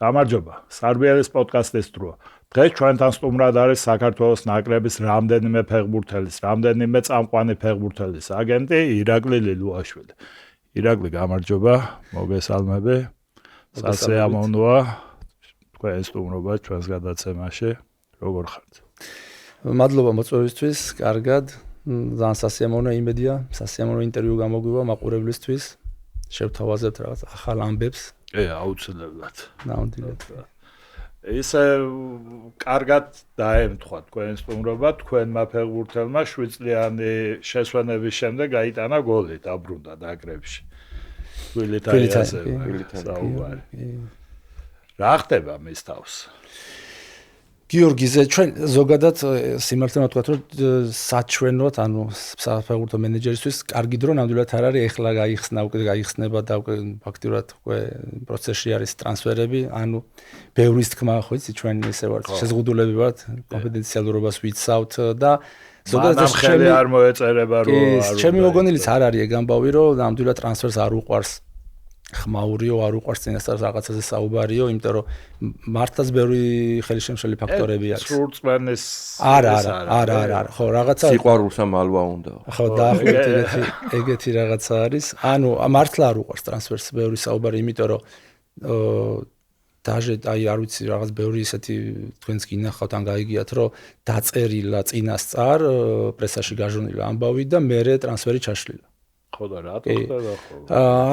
გამარჯობა. Სარბიელის პოდკასტის დროა. დღეს ჩვენთან სტუმრად არის საქართველოს ნაკრების რამდენიმე ფეხბურთელის, რამდენიმე წამყვანი ფეხბურთელის აგენტი ირაკლი ლილუაშვილი. ირაკლი, გამარჯობა, მოგესალმები. სასიამოვნოა თქვენ სტუმრობა ჩვენს გადაცემაში. როგორ ხართ? მადლობა მოწვევისთვის, კარგად. ძალიან სასიამოვნო იმედია, სასიამოვნო ინტერვიუ გამოგვივა მაყურებლისთვის. შევთავაზებთ რაღაც ახალ ამბებს. აუცილებლად. ნამდვილად. ისე კარგად დაემთხვა თქვენ სტუმრობა, თქვენმა ფეხბურთელმა 7 წლიანი შესვენების შემდეგ გაიტანა გოლი დაბრუნდა ნაკრებში. საუბარი. რა ხდება მის თავს? გიორგიზე, ჩვენ ზოგადად სიმართლე ვთქვათ, რომ საჩვენოთ, ანუ საფეხბურთო მენეჯერისთვის კარგი დრო ნამდვილად არ არის, ეხლა გაიხსნება და ფაქტურად უკვე პროცესში არის ტრანსფერები, ანუ ბევრის თქმა, ხო იცი, ჩვენ ესე ვართ, შეზღუდულები ვართ, კონფიდენციალურობას ვიცავთ და ზოგადად ხელი არ მოეწერება, რომ ჩემი მოგონილიც არ არის ეგ ამბავი, რომ ნამდვილად ტრანსფერს არ უყვარს. ხმაურიო არ უყვარს წინასწარ რაღაცაზე საუბარიო, იმიტომ რომ მართლაც ბევრი ხელშემშელი ფაქტორები არის. სრულწმენის არა, ხო, რაღაცა სიყვარულს ამალვა უნდა. ხო, დაახლოებით ეგეთი რაღაცა არის. ანუ მართლა არ უყვარს ტრანსფერს ბევრი საუბარი, იმიტომ რომ დაჟე არ ვიცი რაღაც ბევრი ისეთი თქვენს გინახავთ ან გაიგიათ, რომ დაწერილა წინასწარ პრესაში გაჟონილი ამბავი და მერე ტრანსფერი ჩაშლილა. ხო და რატო ხდება ხო?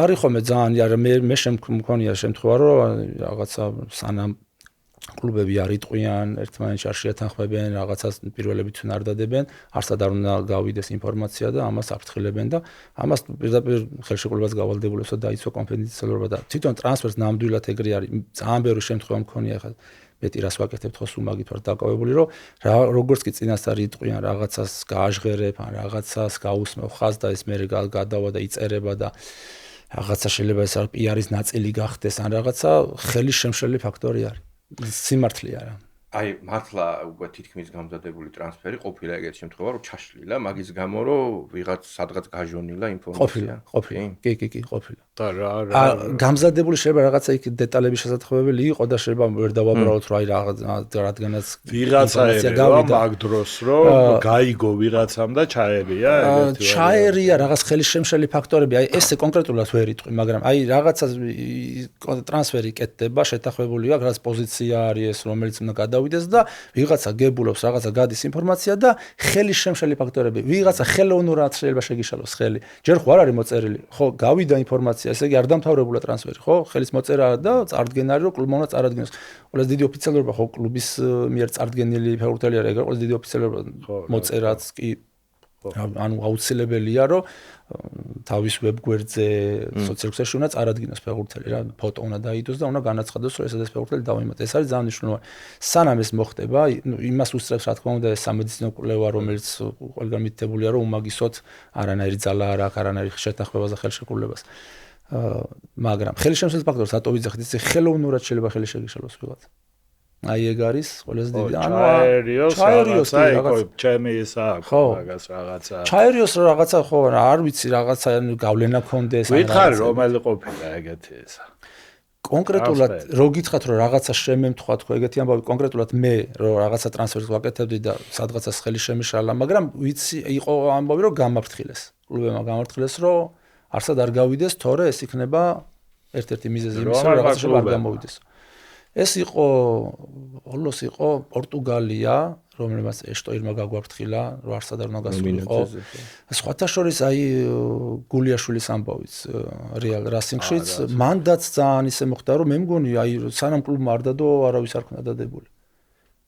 არის ხოლმე ძალიან მე შემქონია შემთხვევა რომ რაღაცა სანამ კლუბები არ იტყვიან, ერთმანეთს არ შეათანხმებენ, რაღაცას პირველებით თუნ არ დადებენ, არსად არ უნდა გავიდეს ინფორმაცია და ამას აფრთხილებენ და ამას პირდაპირ ხელშეკრულებას გავალდებულებს და დაიცვა კონფიდენციალურობა და თვითონ ტრანსფერს ნამდვილად ეგრე არის. ძალიან ბევრი შემთხვევა მქონია ხა მეტი რას ვაკეთებთ ხო სუმაგით ვარ დაკავებული რომ როგორც კი წინასწარ იტყვიან რაღაცას გააჟღერებ ან რაღაცას გაუსმევ ხაზს და ეს მერე გადავა და იწერება და რაღაცა შეიძლება ეს პიარის ნაწილი გახდეს ან რაღაცა ხელის შემშლელი ფაქტორი არის სიმართლეა რა აი მართლა უკვე თითქმის გამზადებული ტრანსფერი ყოფილა ეგეთ შემთხვევა რომ ჩაშლილა მაგის გამო რომ ვიღაც სადღაც გაჟონილა ინფორმაცია ყოფილა კი ყოფილა და რა გამზადებული შეიძლება რაღაცა იქ დეტალები შესაძლებელი იყო და შეიძლება ვერ დავაბრალოთ რომ აი რადგანაც ვიღაცა ერევა მაგ დროს რომ გაიგო ვიღაცამ და ჩაერია ეგეთი ჩაერია რაღაც ხელის შემშლელი ფაქტორები აი ესე კონკრეტულად ვერ იტყვი მაგრამ აი რაღაცა ტრანსფერი კეთდება შეთანხმებული აქვს რაღაც პოზიცია არის ეს რომელიც უნდა გადავიდეს და ვიღაცა გებულობს რაღაცა გადის ინფორმაცია და ხელის შემშლელი ფაქტორები ვიღაცა ხელოვნურად შეიძლება შეგიშალოს ხელი ჯერ ხო არ არის მოწერილი ხო გავიდა ინფორმაცია ესე იგი არ დამთავრებულა ტრანსფერი ხო ხელის მოწერა და წარდგენა არის რომ კლუბმა უნდა წარადგინოს ყველას დიდი ოფიციალურობა ხო კლუბის მიერ წარდგენილი ფეხბურთელი არის ეგრე ყველას დიდი ოფიციალურობა მოწერაც კი ანუ აუცილებელია რომ თავის ვებგვერდზე სოციალურ ქსელში უნდა წარადგინოს ფეხბურთელი რა ფოტო უნდა დაიდოს და უნდა განაცხადოს რომ ეს ფეხბურთელი დავიმატა ეს არის ძალიან მნიშვნელოვანი სანამ ეს მოხდება იმას უსწრებს რა თქმა უნდა ეს სამედიცინო კვლევა რომელიც ყველგან მითითებულია რომ უმაგისოდ არანაირი ძალა არ აქვს არანაირი შეთანხმებას და ხელშეკრულებას მაგრამ ხელშემშლის ფაქტორს რატო ვიძახით ის ხელოვნურად შეიძლება ხელი შეგიშალოს ვიღაც აი ეგ არის ყველაზე დიდი ჩაერიოს ჩემი ის აქვს მაგას რაღაცა ჩაერიოს რაღაცა ხო არ ვიცი რაღაცა გავლენა ქონდეს ვითხარი რომელი ყოფილა ეგეთი ისა კონკრეტულად რო გითხრათ რომ რაღაცა შემემთხვა თქო ეგეთი ამბავი კონკრეტულად მე რომ რაღაცა ტრანსფერს ვაკეთებდი და სადღაცას ხელი შემიშალა მაგრამ ვიცი იყო ამბავი რომ გამაფრთხილეს კლუბებმა გამაფრთხილეს რომ არსად არ გავიდეს თორე ეს იქნება ერთ-ერთი მიზეზი იმისა რომ რაღაცა არ გამოვიდეს ეს იყო ოლოს იყო პორტუგალია რომელმაც ეშტოირმა გაგვაფრთხილა რომ არსად არ უნდა გასულიყო სხვათა შორის აი გულიაშვილის ამბავიც რეალ რასინგშიც მანდაც ძალიან ისე მოხდა რომ მე მგონი აი სანამ კლუბმა არ დადო არავის არ ქნა დადებული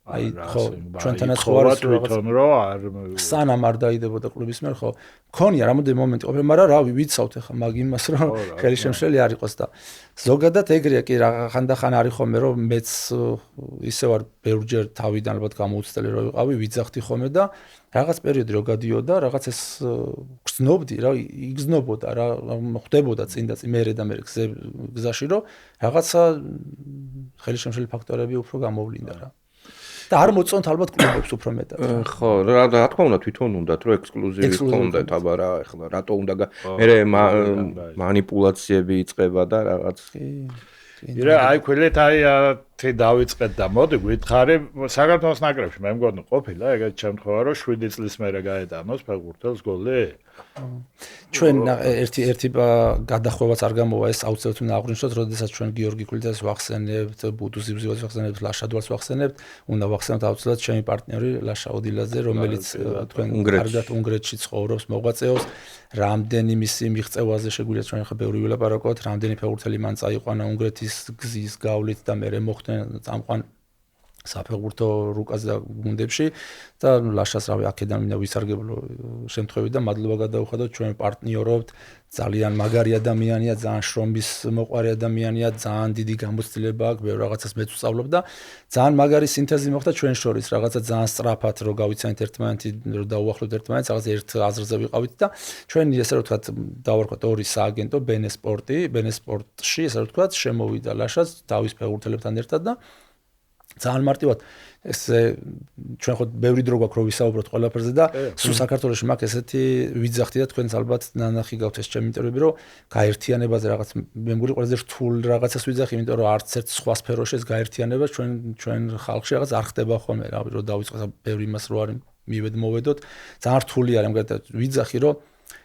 აი ხო ჩვენთანაც ხო არის თვითონ რომ არ სანამ არ დაიდებოდა კლუბის მიერ ხო მქონია რამოდენიმე მომენტი ყოფილა მაგრამ რა ვიცავთ ახლა მაგ იმას რომ ხელი შემშლელი არ იყოს და ზოგადად ეგრეა კი ხანდახან არის ხოლმე რომ მეც ისე ვარ ბევრჯერ თავიდან ალბათ გამოუცდელი რომ ვიყავი ვიძახდი ხოლმე და რაღაც პერიოდი რო გადიოდა რაღაც ეს გრძნობდი რა იგრძნობოდა რა ხდებოდა წინ და წინ მერე და მერე გზაში რომ რაღაცა ხელი შემშლელი ფაქტორები უფრო გამოვლინდა რა და არ მოწონთ ალბათ კლუბებს უფრო მეტად. ხო, რა თქმა უნდა თვითონ უნდათ რომ ექსკლუზივი ჰქონდეთ, აბა რა ახლა რატო უნდა მერე მანიპულაციები იწყება და რაღაც. ირა აი ქვილეთ აი თი დავიწყეთ და მოდი გითხარი საქართველოს ნაკრებში მე მგონი ყოფილა ეგეთ შემთხვევა რომ 7 წლის მერე გაეტანოს ფეხბურთელს გოლი ჩვენ ერთი გადახვევაც არ გამოვა ეს აუცილებლად უნდა აღვნიშნოთ როდესაც ჩვენ გიორგი ქვილეთს ვახსენებთ ბუდუს იბზივას ვახსენებთ ლაშადვას ვახსენებთ უნდა ვახსენოთ აუცილებლად ჩემი პარტნიორი ლაშა ოდილაძე რომელიც თქვენ კარგად უნგრეთში ცხოვრობს მოღვაწეობს რამდენი მისი მიღწევაზე შეგვიძლია ჩვენ ხა ბევრი ვილაპარაკოთ რამდენი ფეხბურთელი მან წაიყვანა უნგრეთის გზის გავლით და მე მოხდნენ წამყვან საფეხბურთო რუკაზე და გუნდებში და ლაშას რავი აქედან მინდა ვისარგებლო შემთხვევით და მადლობა გადაუხადოთ ჩვენ პარტნიორობთ ძალიან მაგარი ადამიანია ძალიან შრომის მოყვარე ადამიანია ძალიან დიდი გამოცდილება აქვს ბევრ რაღაცას მეც ვსწავლობ და ძალიან მაგარი სინთეზი მოხდა ჩვენ შორის რაღაცა ძალიან სწრაფად რომ გავიცანით ერთმანეთი რომ დაუახლოვთ ერთმანეთს რაღაც ერთ აზრზე ვიყავით და ჩვენ ესე რომ ვთქვათ დავარქვათ ორი სააგენტო ბენესპორტში ესე რომ ვთქვათ შემოვიდა ლაშას დავის ფეხბურთელებთან ერთად და ძალიან მარტივად ეს ჩვენ ხო ბევრი დრო გვაქვს რომ ვისაუბროთ ყველაფერზე და სულ საქართველოში მაქვს ესეთი ვიძახდი და თქვენც ალბათ ნანახი გაქვთ ეს ჩემი ინტერვიუები რომ გაერთიანებაზე რაღაც მე მგონი ყველაზე რთულ რაღაცას ვიძახი იმიტომ რომ არც ერთ სხვა სფეროში ეს გაერთიანება ჩვენ ხალხში რაღაც არ ხდება ხოლმე რავი რომ დავიწყოთ ბევრი იმას რო არის მოვედოთ ძალიან რთული არის მაგალითად ვიძახი რომ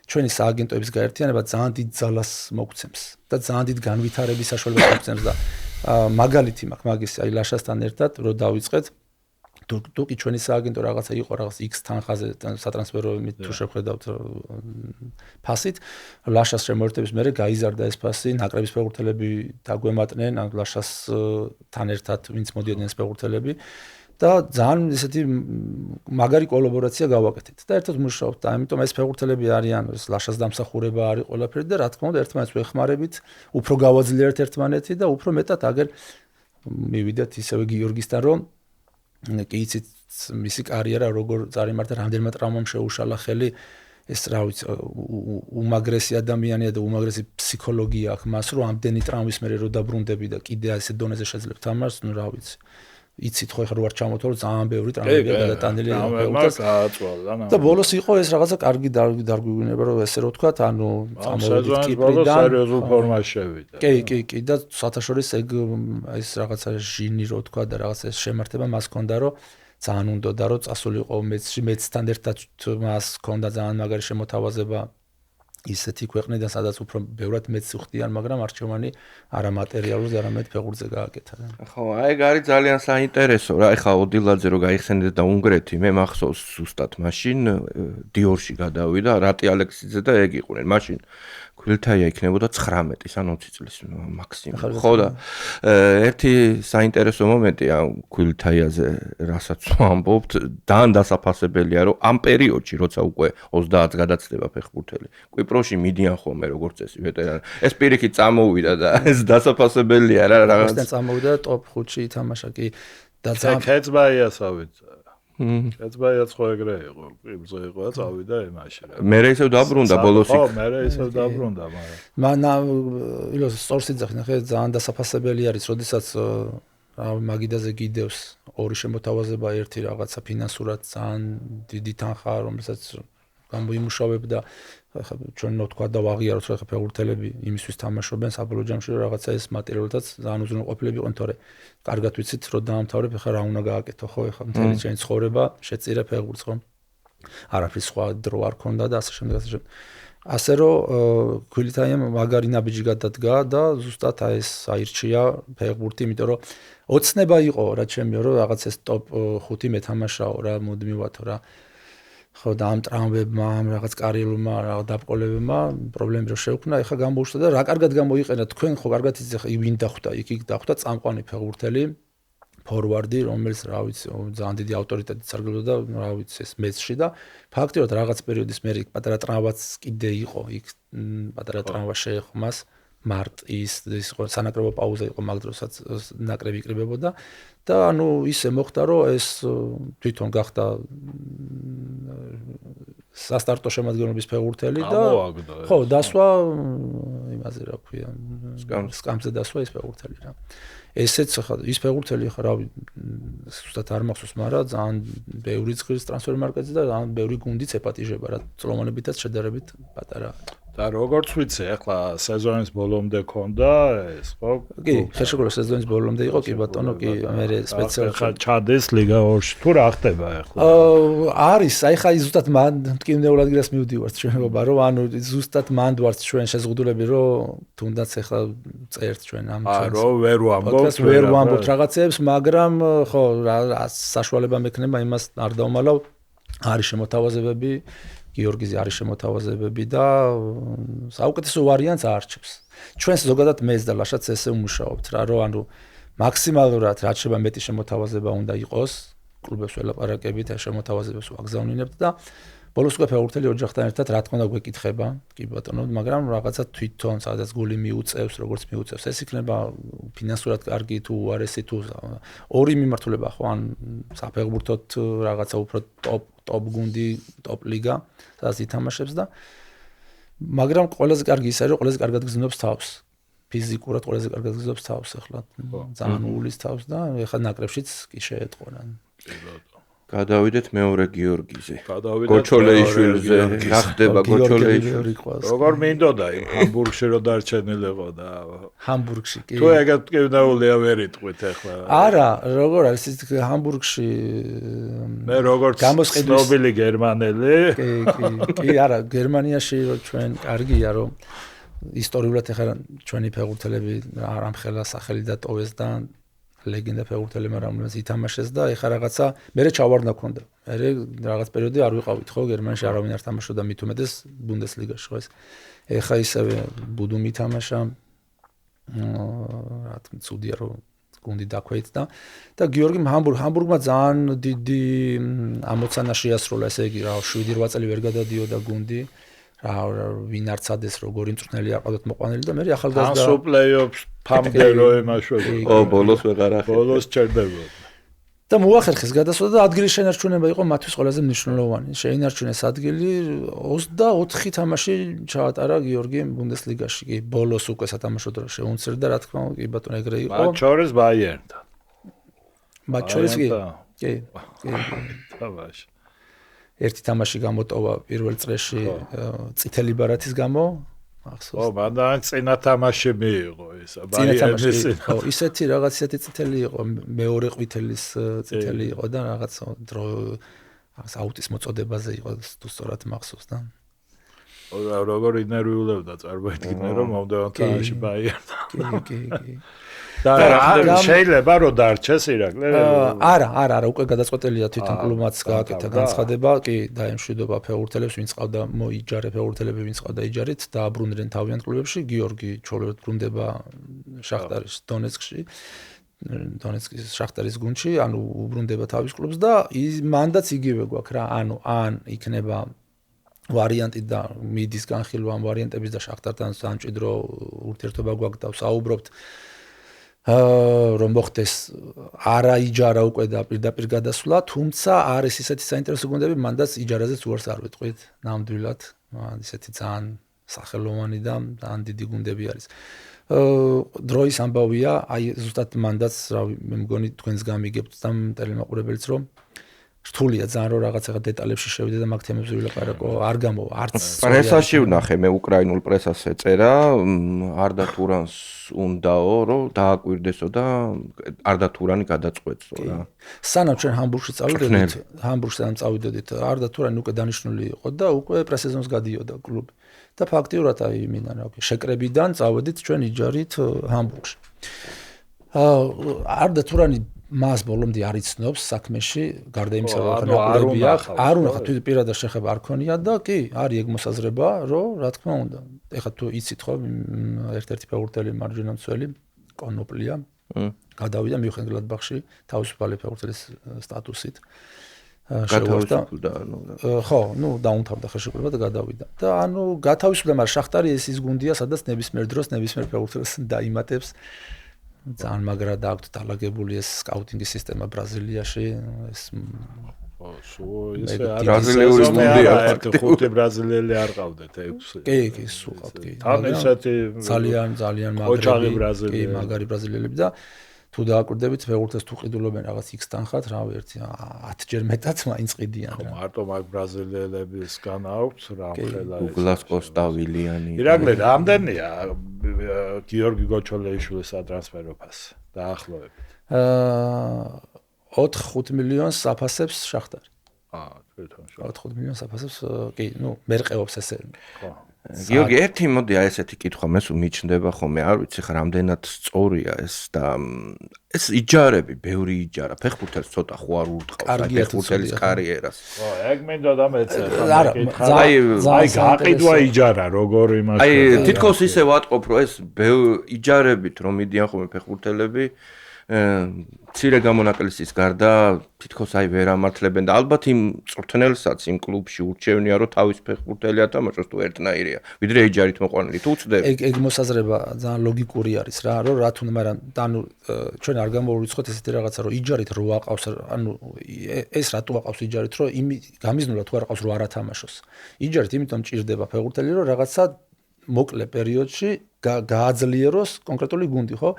ჩვენი სააგენტოების გაერთიანება ძალიან დიდ ძალას მოგცემს და ძალიან დიდ განვითარების საშუალებას მოგცემს და მაგალითი მაქვს მაგის აი ლაშასთან ერთად რომ დავიწყეთ თუ კი ჩვენი სააგენტო რაღაცა იყო რაღაც X თანხაზე სატრანსფერო თუ შევხედავთ ფასით ლაშას შემოერთების მერე გაიზარდა ეს ფასი ნაკრების ფეხბურთელები დაგვემატნენ ან ლაშასთან ერთად ვინც მოდიოდნენ ეს ფეხბურთელები და ძალიან ესეთი მაგარი კოლაბორაცია გავაკეთეთ და ერთად მუშაობთ და ამიტომ ეს ფეხბურთელები არიან ეს ლაშას დამსახურება არის ყველაფერი და რა თქმა უნდა ერთმანეთს ვეხმარებით უფრო გავაძლიერეთ ერთმანეთი და უფრო მეტად აგერ მივიდეთ ისევე გიორგისთან რომ კი იცით მისი კარიერა როგორ წარიმართა რამდენმა ტრამვამ შეუშალა ხელი ეს რა ვიცი უმაგრესი ადამიანია და უმაგრესი ფსიქოლოგია აქვს მას რომ ამდენი ტრამვის მერე რო დაბრუნდები და კიდე ასე დონეზე შეძლებ თამაშს ნუ რა ვიცი იცით ხო ხარ ვარ ჩამოთვალ ძალიან ბევრი ტრამვებია გადატანილი და ბოლოს იყო ეს რაღაცა კარგი დარგვიგინება რომ ესე რო ვთქვათ ანუ წამოვიდით კიპრიდან სერიოზულ ფორმაში შევიდა კი და საერთაშორის ეგ ეს რაღაცა ჟინი რო ვთქვა და რაღაცა ეს შემართება მას ჰქონდა რომ ძალიან უნდოდა რომ წასულიყო მეცთან ერთად მას ჰქონდა ძალიან მაგარი შემოთავაზება ისეთი ქვეყნიდან სადაც უფრო ბევრად მეც ვხდიან მაგრამ არჩევანი არა მატერიალურზე არამედ ფეხბურთზე გააკეთა ხო აი ეგ არის ძალიან საინტერესო რა ეხა ოდილაძე რო გაიხსენეთ და უნგრეთი მე მახსოვს ზუსტად მაშინ დიორში გადავიდა რატი ალექსიძე და ეგ იყვნენ მაშინ ქვილთაია იქნებოდა 19 ან 20 წლის მაქსიმუმ ხო და ერთი საინტერესო მომენტია ქვილთაიაზე რასაც ვამბობთ ძალიან დასაფასებელია რომ ამ პერიოდში როცა უკვე 30-ს გადაცდება ფეხბურთელი კვიპროსში მიდიან ხოლმე როგორც წესი ვეტერანი ეს პირიქით წამოვიდა და ეს დასაფასებელია რა რაღაც წამოვიდა და ტოპ 5-ში ითამაშა კი და კეცბაიასავით კეცბაიაც ხო ეგრე იყო ყიბზე იყო და წავიდა იმაში რა მე ისევ დაბრუნდა ბოლოს ხო მე ისევ დაბრუნდა მაგრამ ილოს სწორს იძახი ნახე ძალიან დასაფასებელი არის როდესაც მაგიდაზე გიდევს ორი შემოთავაზება ერთი რაღაცა ფინანსურად ძალიან დიდი თანხა რომელსაც გამოიმუშავებ და ხა ჩვენ თქვა და ვაღიაროთ რომ ხა ფეხბურთელები იმისთვის თამაშობენ საბოლოო ჯამში რომ რაღაცა ეს მატერიალურადაც ძალიან უზრუნველყოფილები იყვნენ თორე კარგად ვიცით რომ დაამთავრებ ხა რა უნდა გააკეთო ხო ხა მთელი ჩემი ცხოვრება შეწირე ფეხბურთს ხო არაფრის სხვა დრო არ ქონდა და ასე შემდეგ ასე რომ ქვილითაიამ მაგარი ნაბიჯი გადადგა და ზუსტად ეს აირჩია ფეხბურთი იმიტომ რომ ოცნება იყო რა ჩემიო რომ რაღაც ეს ტოპ 5 მეთამაშაო რა მუდმივათო რა ხო და ამ ტრამვებმა ამ რაღაც კარიერულმა რაღაც დაბყოლებებმა პრობლემები რო შეუქმნა ეხა გამოუშვდა და რა კარგად გამოიყენა თქვენ ხო კარგად იცით ეხა ვინ დახვდა იქ დახვდა წამყვანი ფეხბურთელი ფორვარდი რომელიც რა ვიცი ძალიან დიდი ავტორიტეტით სარგებლობდა რა ვიცი ეს მეცში და ფაქტიურად რაღაც პერიოდის მერე პატარა ტრამვაც კიდე იყო იქ პატარა ტრამვა შეეხო მას მარტის ის სანაკრებო პაუზა იყო მაგ დროსაც ნაკრები იკრიბებოდა და ანუ ისე მოხდა რომ ეს თვითონ გახდა სასტარტო შემადგენლობის ფეხბურთელი და ხო დასვა იმაზე რა ქვია სკამზე დასვა ის ფეხბურთელი რა ესეც ხა ის ფეხბურთელი ხა რავი ზუსტად არ მახსოვს მაგრამ ძალიან ბევრი წყლის ტრანსფერ მარკეტზე და ძალიან ბევრი გუნდიც ეპატიჟება რა წლოვანებითაც შედარებით პატარა და როგორც ვიცი, ახლა სეზონის ბოლომდე ქონდა ეს, ხო? კი, ხელშეკრულება სეზონის ბოლომდე იყო, კი ბატონო, კი, მე სპეციალურად ჩადეს ლიგა 2-ში. თუ რა ხდება ახლა? არის, აი ხა ზუსტად მან მტკივნეულად გირას მივდივართ ჩვენობა, რომ ანუ ზუსტად მან ვართ ჩვენ შეზღუდულები, რომ თუნდაც ახლა წერთ ჩვენ ამ ჩვენს. რომ ვერ ვამბობთ, ვერ ვამბობთ რაღაცებს, მაგრამ ხო, რა საშუალება მექნება იმას არ დავმალავ, არის შემოთავაზებები, გიორგიზე არის შემოთავაზებები და საუკეთესო ვარიანტს აარჩევს. ჩვენს ზოგადად მეც და ლაშაც ესე უმუშაობთ რა, რომ ანუ მაქსიმალურად რაც შეიძლება მეტი შემოთავაზება უნდა იყოს, კლუბებს ველაპარაკებით, ამ შემოთავაზებებს ვაგზავნინებთ და ბოლოს უკვე ფეხბურთელი ოჯახთან ერთად რა თქმა უნდა გვეკითხება, კი ბატონო, მაგრამ რაღაცა თვითონ სადაც გული მიუწევს, როგორც მიუწევს, ეს იქნება ფინანსურად კარგი თუ უარესი თუ ორი მიმართულება ხო, ან საფეხბურთოდ რაღაცა უფრო ტოპ გუნდი, ტოპ ლიგა, სადაც ითამაშებს და მაგრამ ყველაზე კარგი ის არის, რომ ყველაზე კარგად გზნობს თავს. ფიზიკურად ყველაზე კარგად გზნობს თავს ახლა. ძალიან უulis თავს და ეხლა ნაკრებშიც კი შეეტყორა. გადავიდეთ მეორე გიორგიზე. გოჩოლეიშვილზე, რა ხდება გოჩოლეიშვილი? როგორ მინდოდა იმ ჰამბურგში რომ დარჩენილიყო და ჰამბურგში კი. თუ ეგეთ კევდაულია ვერ იტყვით ახლა. არა, როგორ არის ის ჰამბურგში მე როგორც ცნობილი გერმანელი. კი, არა, გერმანიაში რომ ჩვენ კარგია რომ ისტორიულად ახლა ჩვენი ფეხბურთელები არამხელა სახელი დატოვეს და ლეგენდა ფეხბურთელებმა რომელსაც ითამაშეს და ეხა რაღაცა მერე ჩავარდა ქონდა. მერე რაღაც პერიოდი არ ვიყავით ხო გერმანიაში არავინ არ თამაშობდა მით უმეტეს ბუნდესლიგაში ხო ეს. ეხა ისევ ბუდუმ ითამაშა. რა თქმა უნდა ცუდია რომ გუნდი დაქვეითდა და გიორგი ჰამბურგმა ძალიან დიდი ამოცანა შეასრულა ესე იგი რა 7-8 წელი ვერ გადადიოდა გუნდი. რა ვინ არ ცადეს როგორი მწვრთნელი აყავდათ მოყვანილი და მე ახალგაზრდა ასო პლეიოფს ფამდე რო ემაშვებოდა. ბოლოს ვეღარ ახერხა. ბოლოს ჩერდებოდა. და მოახერხეს გადასვლა და ადგილის შენარჩუნება იყო მათთვის ყველაზე მნიშვნელოვანი. შეინარჩუნეს ადგილი 24 თამაში ჩაატარა გიორგი ბუნდესლიგაში. კი, ბოლოს უკვე სათამაშოდ რა შეუნცირდა, რა თქმა უნდა, კი ბატონო ეგრე იყო. მათ შორის ბაიერნთან. მათ შორის კი. კი. თამაში. ერთი თამაში გამოტოვა პირველ წრეში წითელი ბარათის გამო ახსოვს. ო, მანდ წინა თამაში მიიღო ეს ბაიერნის. ხო, ისეთი რაღაც ისეთი წითელი იყო, მეორე ყვითელის წითელი იყო და რაღაც დრო რაღაც აუტის მოწოდებაზე იყო თუ სწორად მახსოვს და როგორ ინერვიულებდა წარმოედგინე რომ მომდევნო თამაში ბაიერნთან. კი. და შეიძლება რომ დარჩეს ირაკლი? არა, უკვე გადაწყვეტილია თვითონ კლუბმაც გააკეთა განცხადება, კი, დაემშვიდობა ფეხბურთელებს, ვინც ყავდა მოიჯარე ფეხბურთელები, ვინც ყავდა იჯარით და აბრუნდნენ თავიანთ კლუბებში. გიორგი ჩოლოდ ბრუნდება შახტარის დონეცკში. დონეცკის შახტარის გუნდში, ანუ უბრუნდება თავის კლუბს და მანდაც იგივე გვაქვს რა, ანუ ან იქნება ვარიანტი და მიდის განხილვა ამ ვარიანტების და შახტართან სამჭიდრო ურთიერთობა გვაქვს და საუბრობთ რომ მოხდეს არა იჯარა უკვე და პირდაპირ გადასვლა, თუმცა არის ისეთი საინტერესო გუნდები, მანდაც იჯარაზეც უარს არ ვიტყვით, ნამდვილად, ისეთი ძალიან სახელოვანი და ძალიან დიდი გუნდები არის. დროის ამბავია, აი ზუსტად მანდაც, მე მგონი თქვენს გამიგებთ და ტელემაყურებელიც რომ რთულია ძალიან რომ რაღაცა დეტალებში შევიდე და მაგ თემებზე ვილაპარაკო, არ გამოვა, არც პრესაში ვნახე, მე უკრაინულ პრესას ეწერა, არდა თურანს უნდაო, რომ დააკვირდესო და არდა თურანი გადაწყვეტსო რა. სანამ ჩვენ ჰამბურგში წავიდოდით, არდა თურანი უკვე დანიშნული იყო და უკვე პრესეზონს გადიოდა კლუბი. და ფაქტიურად აი იმიდან რა შეკრებიდან წავედით ჩვენ იჯარით ჰამბურგში. არდა თურანი მას ბოლომდე არ იცნობს საქმეში, გარდა იმისა, რომ ნაკლებია, არ უნდა თვითონ პირადად შეხება არ ქონია და კი, არის ეგ მოსაზრება, რომ რა თქმა უნდა. ეხლა თუ იცით ხო, ერთ-ერთი ფეხბურთელი მარჯვენა მცველი, კონოპლია, გადავიდა მიუხედავად გლადბახში თავისუფალი ფეხბურთელის სტატუსით. გათავისუფლდა, ხო, დაუნთავრდა ხელშეკრულება და გადავიდა. და გათავისუფლდა, მაგრამ შახტარი ის გუნდია, სადაც ნებისმიერ დროს ნებისმიერ ფეხბურთელს დაიმატებს. ძალიან მაგრა და აქვს დალაგებული ეს სკაუტინგის სისტემა ბრაზილიაში, ეს ბრაზილიური გუნდია, ხუთი ბრაზილიელი არ ყავდეთ 6. კი, სულ ყავთ, კი. თან ესეთი ძალიან მაგარი ბრაზილიელები და თუ დააკვირდებით ფეხბურთელს თუ ყიდულობენ რაღაც X თანხად, რავი, ერთი 10 ჯერ მეტად მაინც ყიდიან რა. მარტო მაგ ბრაზილიელებისგან აქვს რამხელა ეს. უგლას კოსტა ვილიანი. ირაკლი, რამდენია გიორგი გოჩოლეიშვილის სატრანსფერო ფასი დაახლოებით? 4-5 მილიონს აფასებს შახტარი. თვითონ 4-5 მილიონს აფასებს, კი, მერყეობს ესე. ხო. გიორგი, ერთი მოდი აი ესეთი კითხვა მეს მიჩნდება ხოლმე, არ ვიცი ხა რამდენად სწორია ეს და ეს იჯარები, ბევრი იჯარა, ფეხბურთელს ცოტა ხო არ ურტყავს ფეხბურთელის კარიერას. ხო, ეგ მინდა და მეც არა, აი გაყიდვა იჯარა, როგორ იმას. აი თითქოს ისე ვატყობ, რომ ეს იჯარებით რომ მიდიან ხოლმე ფეხბურთელები ცირე გამონაკლისის გარდა თითქოს აი ვერ ამართლებენ და ალბათ იმ წვრთნელსაც იმ კლუბში ურჩევნია რომ თავის ფეხბურთელი ათამაშოს თუ ერთნაირია ვიდრე იჯარით მოყვანილი თუ უწდები ეგ მოსაზრება ძალიან ლოგიკური არის რა რომ რა თუნდა მაგრამ ანუ ჩვენ არ გამოვირიცხოთ ესეთი რაღაცა რომ იჯარით რო აყავს ანუ ეს რატო აყავს იჯარით რომ გამიზნულა თუ არ აყავს რო არ ათამაშოს იჯარით იმიტომ ჭირდება ფეხბურთელი რომ რაღაცა მოკლე პერიოდში გააძლიეროს კონკრეტული გუნდი, ხო?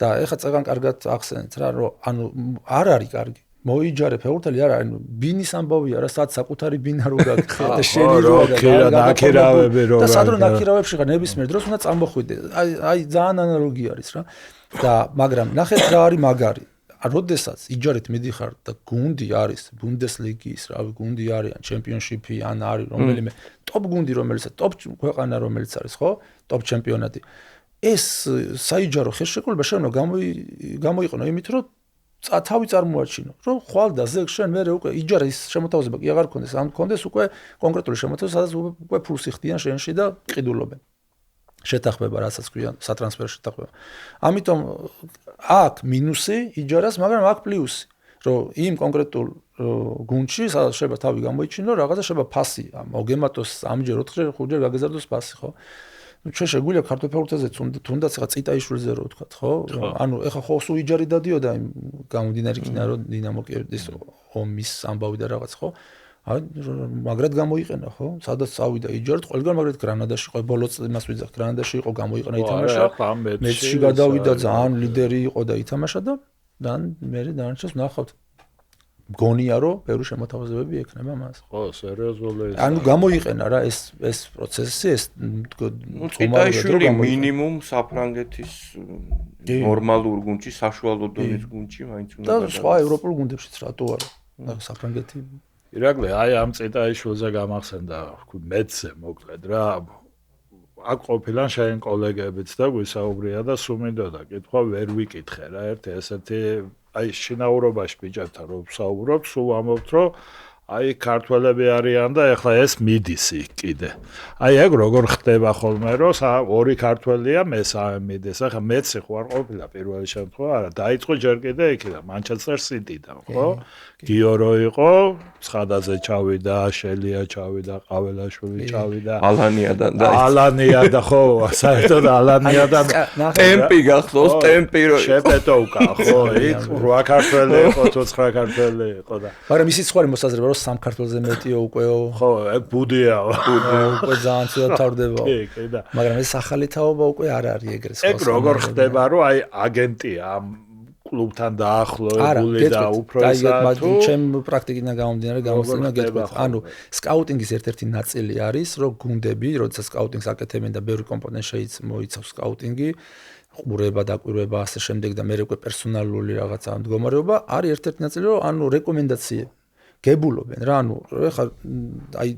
და ეხლა წეგან კარგად ახსენეთ რა, რომ ანუ არ არის კარგი. მოიჯარე ფეხბურთელი არ არის, ბინის ამბავია რა, სადაც საკუთარი ბინა რო გაქვს და შენი რო ნაკირავები რო და სადრო ნაკირავებში ხარ ნებისმიერ დროს უნდა წამოხვიდე. აი ძალიან ანალოგი არის რა. და მაგრამ ნახეთ რა არის მაგარი. როდესაც იჯარით მიდიხარ და გუნდი არის ბუნდესლიგის, რავი, გუნდი არიან ჩემპიონშიპი ან არის რომელიმე ტოპ გუნდი რომელიცაც ტოპ ქვეყანა რომელიც არის, ხო? ტოპ ჩემპიონატი. ეს საიჯარო ხელშეკრულება შენ გამოიყენო იმით, რომ თავი წარმოაჩინო, რომ ხვალ და ზეგ შენ მე უკვე იჯარის შემოთავაზება კი აღარ გქონდეს, ან გქონდეს უკვე კონკრეტული შემოთავაზება, სადაც უკვე ფულს იხდიან შენში და ყიდულობენ. შეთანხმება, რასაც ქვია სატრანსფერო შეთანხმება. ამიტომ აქ მინუსი იჯარას, მაგრამ აქ პლუსი, რომ იმ კონკრეტულ გუნდში, სადაც შეიძლება თავი გამოიჩინო, რაღაცა შეიძლება ფასი მოგემატოს 3-ჯერ, 4-ჯერ, 5-ჯერ გაგეზარდოს ფასი, ხო? ჩვენ შეგვიძლია ქართულ ფეხბურთელზე თუნდაც ეხა წიტაიშვილზე რო ვთქვათ, ხო? ანუ ეხა ხო სულ იჯარი დადიოდა იმ გამომდინარე იქიდან, რომ დინამო კიევის ომის ამბავი და რაღაც, ხო? აი მაგრად გამოიყენა ხო? სადაც წავიდა იჯარით, ყველგან მაგრად გრანადაში იყო, ბოლოს იმას ვიძახ, გრანადაში იყო, გამოიყენა ითამაშა. მეჩში გადავიდა, ძალიან ლიდერი იყო და ითამაშა და მე დანარჩენს ვნახავთ. მგონია რომ ბევრი შემოთავაზებები ექნება მას. ხო, სერიოზულად. ანუ გამოიყენა რა ეს პროცესი, ეს წიტაიშვილი მინიმუმ საფრანგეთის ნორმალურ გუნდში, საშუალო დონის გუნდში მაინც უნდა და სხვა ევროპულ გუნდებშიც რატო არა? საფრანგეთი ირაკლი, აი ამ წიტაიშვილზე გამახსენდა მეცე მოკლედ რა. აქ ყოფილან შენ კოლეგებიც და გვისაუბრია და სულ მინდოდა კითხვა ვერ ვიკითხე რა, ერთი ესეთი აი შინაურობაში ბიჭებთან რომ ვსაუბრობ, სულ ამბობთ რომ აი ქართველები არიან და ეხლა ეს მიდის კიდე. აი ეგ როგორ ხდება ხოლმე რომ ორი ქართველია, მესამე მიდის. ახლა მეც ხო არ ყოფილა პირველი შემთხვევა, არა, დაიწყო ჯერ კიდე იქიდან, მანჩესტერ სიტიდან, ხო? გიორო იყო, ცხადაძე ჩავიდა, შელია ჩავიდა, ყაველაშვილი ჩავიდა. ალანიადან და ალანიადა ხო, საერთოდ ალანიადან ტემპი გახსოვს, ტემპი რო შეპეტოვკა, ხო, იქ 8 ქართველი იყო, 9 ქართველი იყო და მაგრამ ისიც ხარ მოსაზრება რომ სამ ქართველზე მეტიო უკეო. ხო, ეგ ბუდია. უკვე ძალიან ცუდად თავდება. კი, და მაგრამ ეს ახალი თაობა უკვე არ არის ეგრე სხვა. ეგ როგორ ხდება, რომ აი აგენტია ამ კლუბთან დაახლოებული და უფროსად თუ ჩემ პრაქტიკიდან გამომდინარე გამოსწორება გეტყვით. ანუ სკაუტინგის ერთ-ერთი ნაწილი არის, რომ გუნდები, როდესაც სკაუტინგს აკეთებენ და ბევრი კომპონენტი მოიცავს სკაუტინგი, ყურება, დაკვირვება, ასე შემდეგ და მე უკვე პერსონალური რაღაცა მდგომარეობა, არის ერთ-ერთი ნაწილი, რომ ანუ რეკომენდაციები გებულობენ რა, ანუ ეხლა აი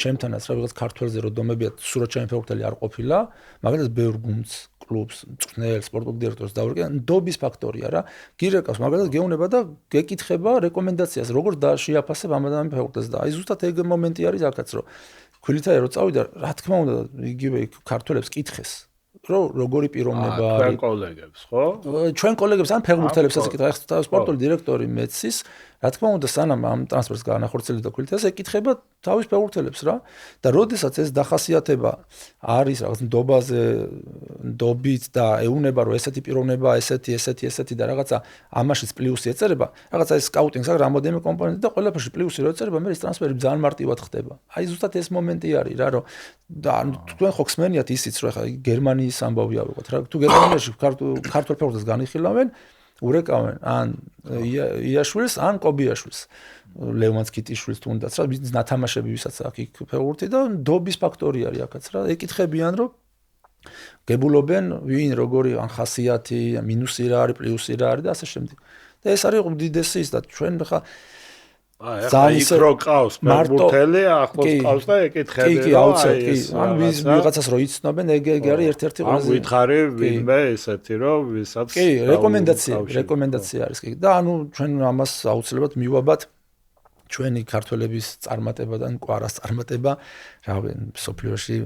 ჩემთანაც რა ვიღაც ქართველზე რო დომებია, სულ ჩემი ფეხბურთელი არ ყოფილა, მაგალითად ბევრ გუნდს, კლუბს, მწვრთნელს, სპორტულ დირექტორს დაურეკენ, ნდობის ფაქტორია რა. გირეკავს, მაგალითად გეუნება და გეკითხება რეკომენდაციას, როგორ შეაფასებ ამ ადამიანის ფეხბურთელს და აი ზუსტად ეგ მომენტი არის აქაც, რომ ქვილითაი რო წავიდა, რა თქმა უნდა, იგივე ქართველებს კითხეს. როგორი პიროვნება არის ჩვენ კოლეგებს, ხო? ჩვენ კოლეგებს ან ფეხბურთელებსაც ეკითხა, ეხლა სპორტული დირექტორი მეცის, რა თქმა უნდა, სანამ ამ ტრანსფერს განახორციელებს და ქვილითაიას ეკითხება თავის ფეხბურთელებს რა. და როდესაც ეს დახასიათება არის რაღაც ნდობაზე, ნდობით და ეუნება რომ ესეთი პიროვნება, ესეთი და რაღაცა ამაშიც პლუსი ეწერება, რაღაცა ეს სკაუტინგს აქვს რამოდენიმე კომპონენტი და ყველაფერში პლუსი რო ეწერება, მე ეს ტრანსფერი ძალიან მარტივად ხდება. აი ზუსტად ეს მომენტი არის რა, რომ და თქვენ ხო ხსმენიათ ისიც რომ ეხლა გერმანიის ამბავი ავიღოთ რა. თუ გერმანიაში ქართულ ფეხბურთელს განიხილავენ, ურეკავენ ან იაშვილს, ან კობიაშვილს. ლევანს კიტიშვილს თუნდაც რა ნათამაშები ვისაც აქ იქ ფეხბურთი და დობის ფაქტორი არის აქაც რა ეკითხებიან რომ გებულობენ ვინ როგორი ან ხასიათი მინუსი რა არის პლუსი რა არის და ასე შემდეგ და ეს არის უდიდესი ის და ჩვენ ხა ძალიან რო ყავს ფეხბურთელი ახლოს ყავს და ეკითხებიან კი აუცილებლად კი ან ვიღაცას რო იცნობენ ეგ არის ერთ-ერთი ყველაზე ან ვითხარი ვინმე ესეთი რომ ვისაც კი რეკომენდაცია არის კი და ანუ ჩვენ ამას აუცილებლად მივაბად ჩვენი ქართველების წარმატებიდან კვარას წარმატება რავი სოფლიოში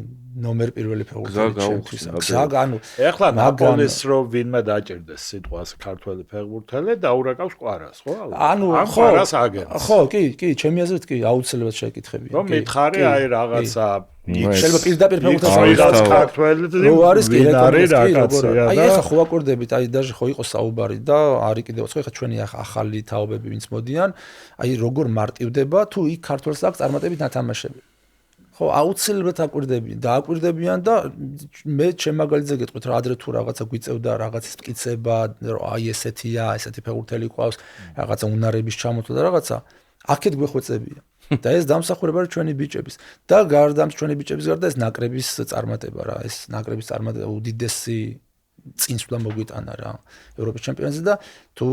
ნომერ პირველი ფეხბურთელი ჩემთვის ანუ ეხლა ნაპოლის რო ვინმე დაჭერდეს სიტყვას ქართველი ფეხბურთელი დაურეკავს კვარას ხო ანუ კვარას აგებს ხო კი ჩემი აზრით კი აუცილებლად შეკითხებია რომ მითხარი აი რაღაცა შეიძლება პირდაპირ ფეხბურთელს რაღაც ქართველი რო არის კი რეკომენდაცია აი ეხა ხო ვაკურდებით აი დაჟე ხო იყო საუბარი და არის კიდევ ხო ეხა ჩვენი ახალი თაობები ვინც მოდიან აი როგორ მარტივდება თუ იქ ქართველს აქვს წარმატებით ნათამაშები ხო აუცილებლად აკვირდებიან და აკვირდებიან და მე ჩემ მაგალითზე გეტყვით რა ადრე თუ რაღაცა გვიწევდა რაღაცის მტკიცება აი ესეთია ესეთი ფეხბურთელი ყავს რაღაცა უნარების ჩამოთვლა და რაღაცა აქეთ გვეხვეწებია და ეს დამსახურება არის ჩვენი ბიჭების და გარდა ჩვენი ბიჭების გარდა ეს ნაკრების წარმატება რა ეს ნაკრების წარმატება უდიდესი წინსვლა მოგვიტანა რა ევროპის ჩემპიონატზე და თუ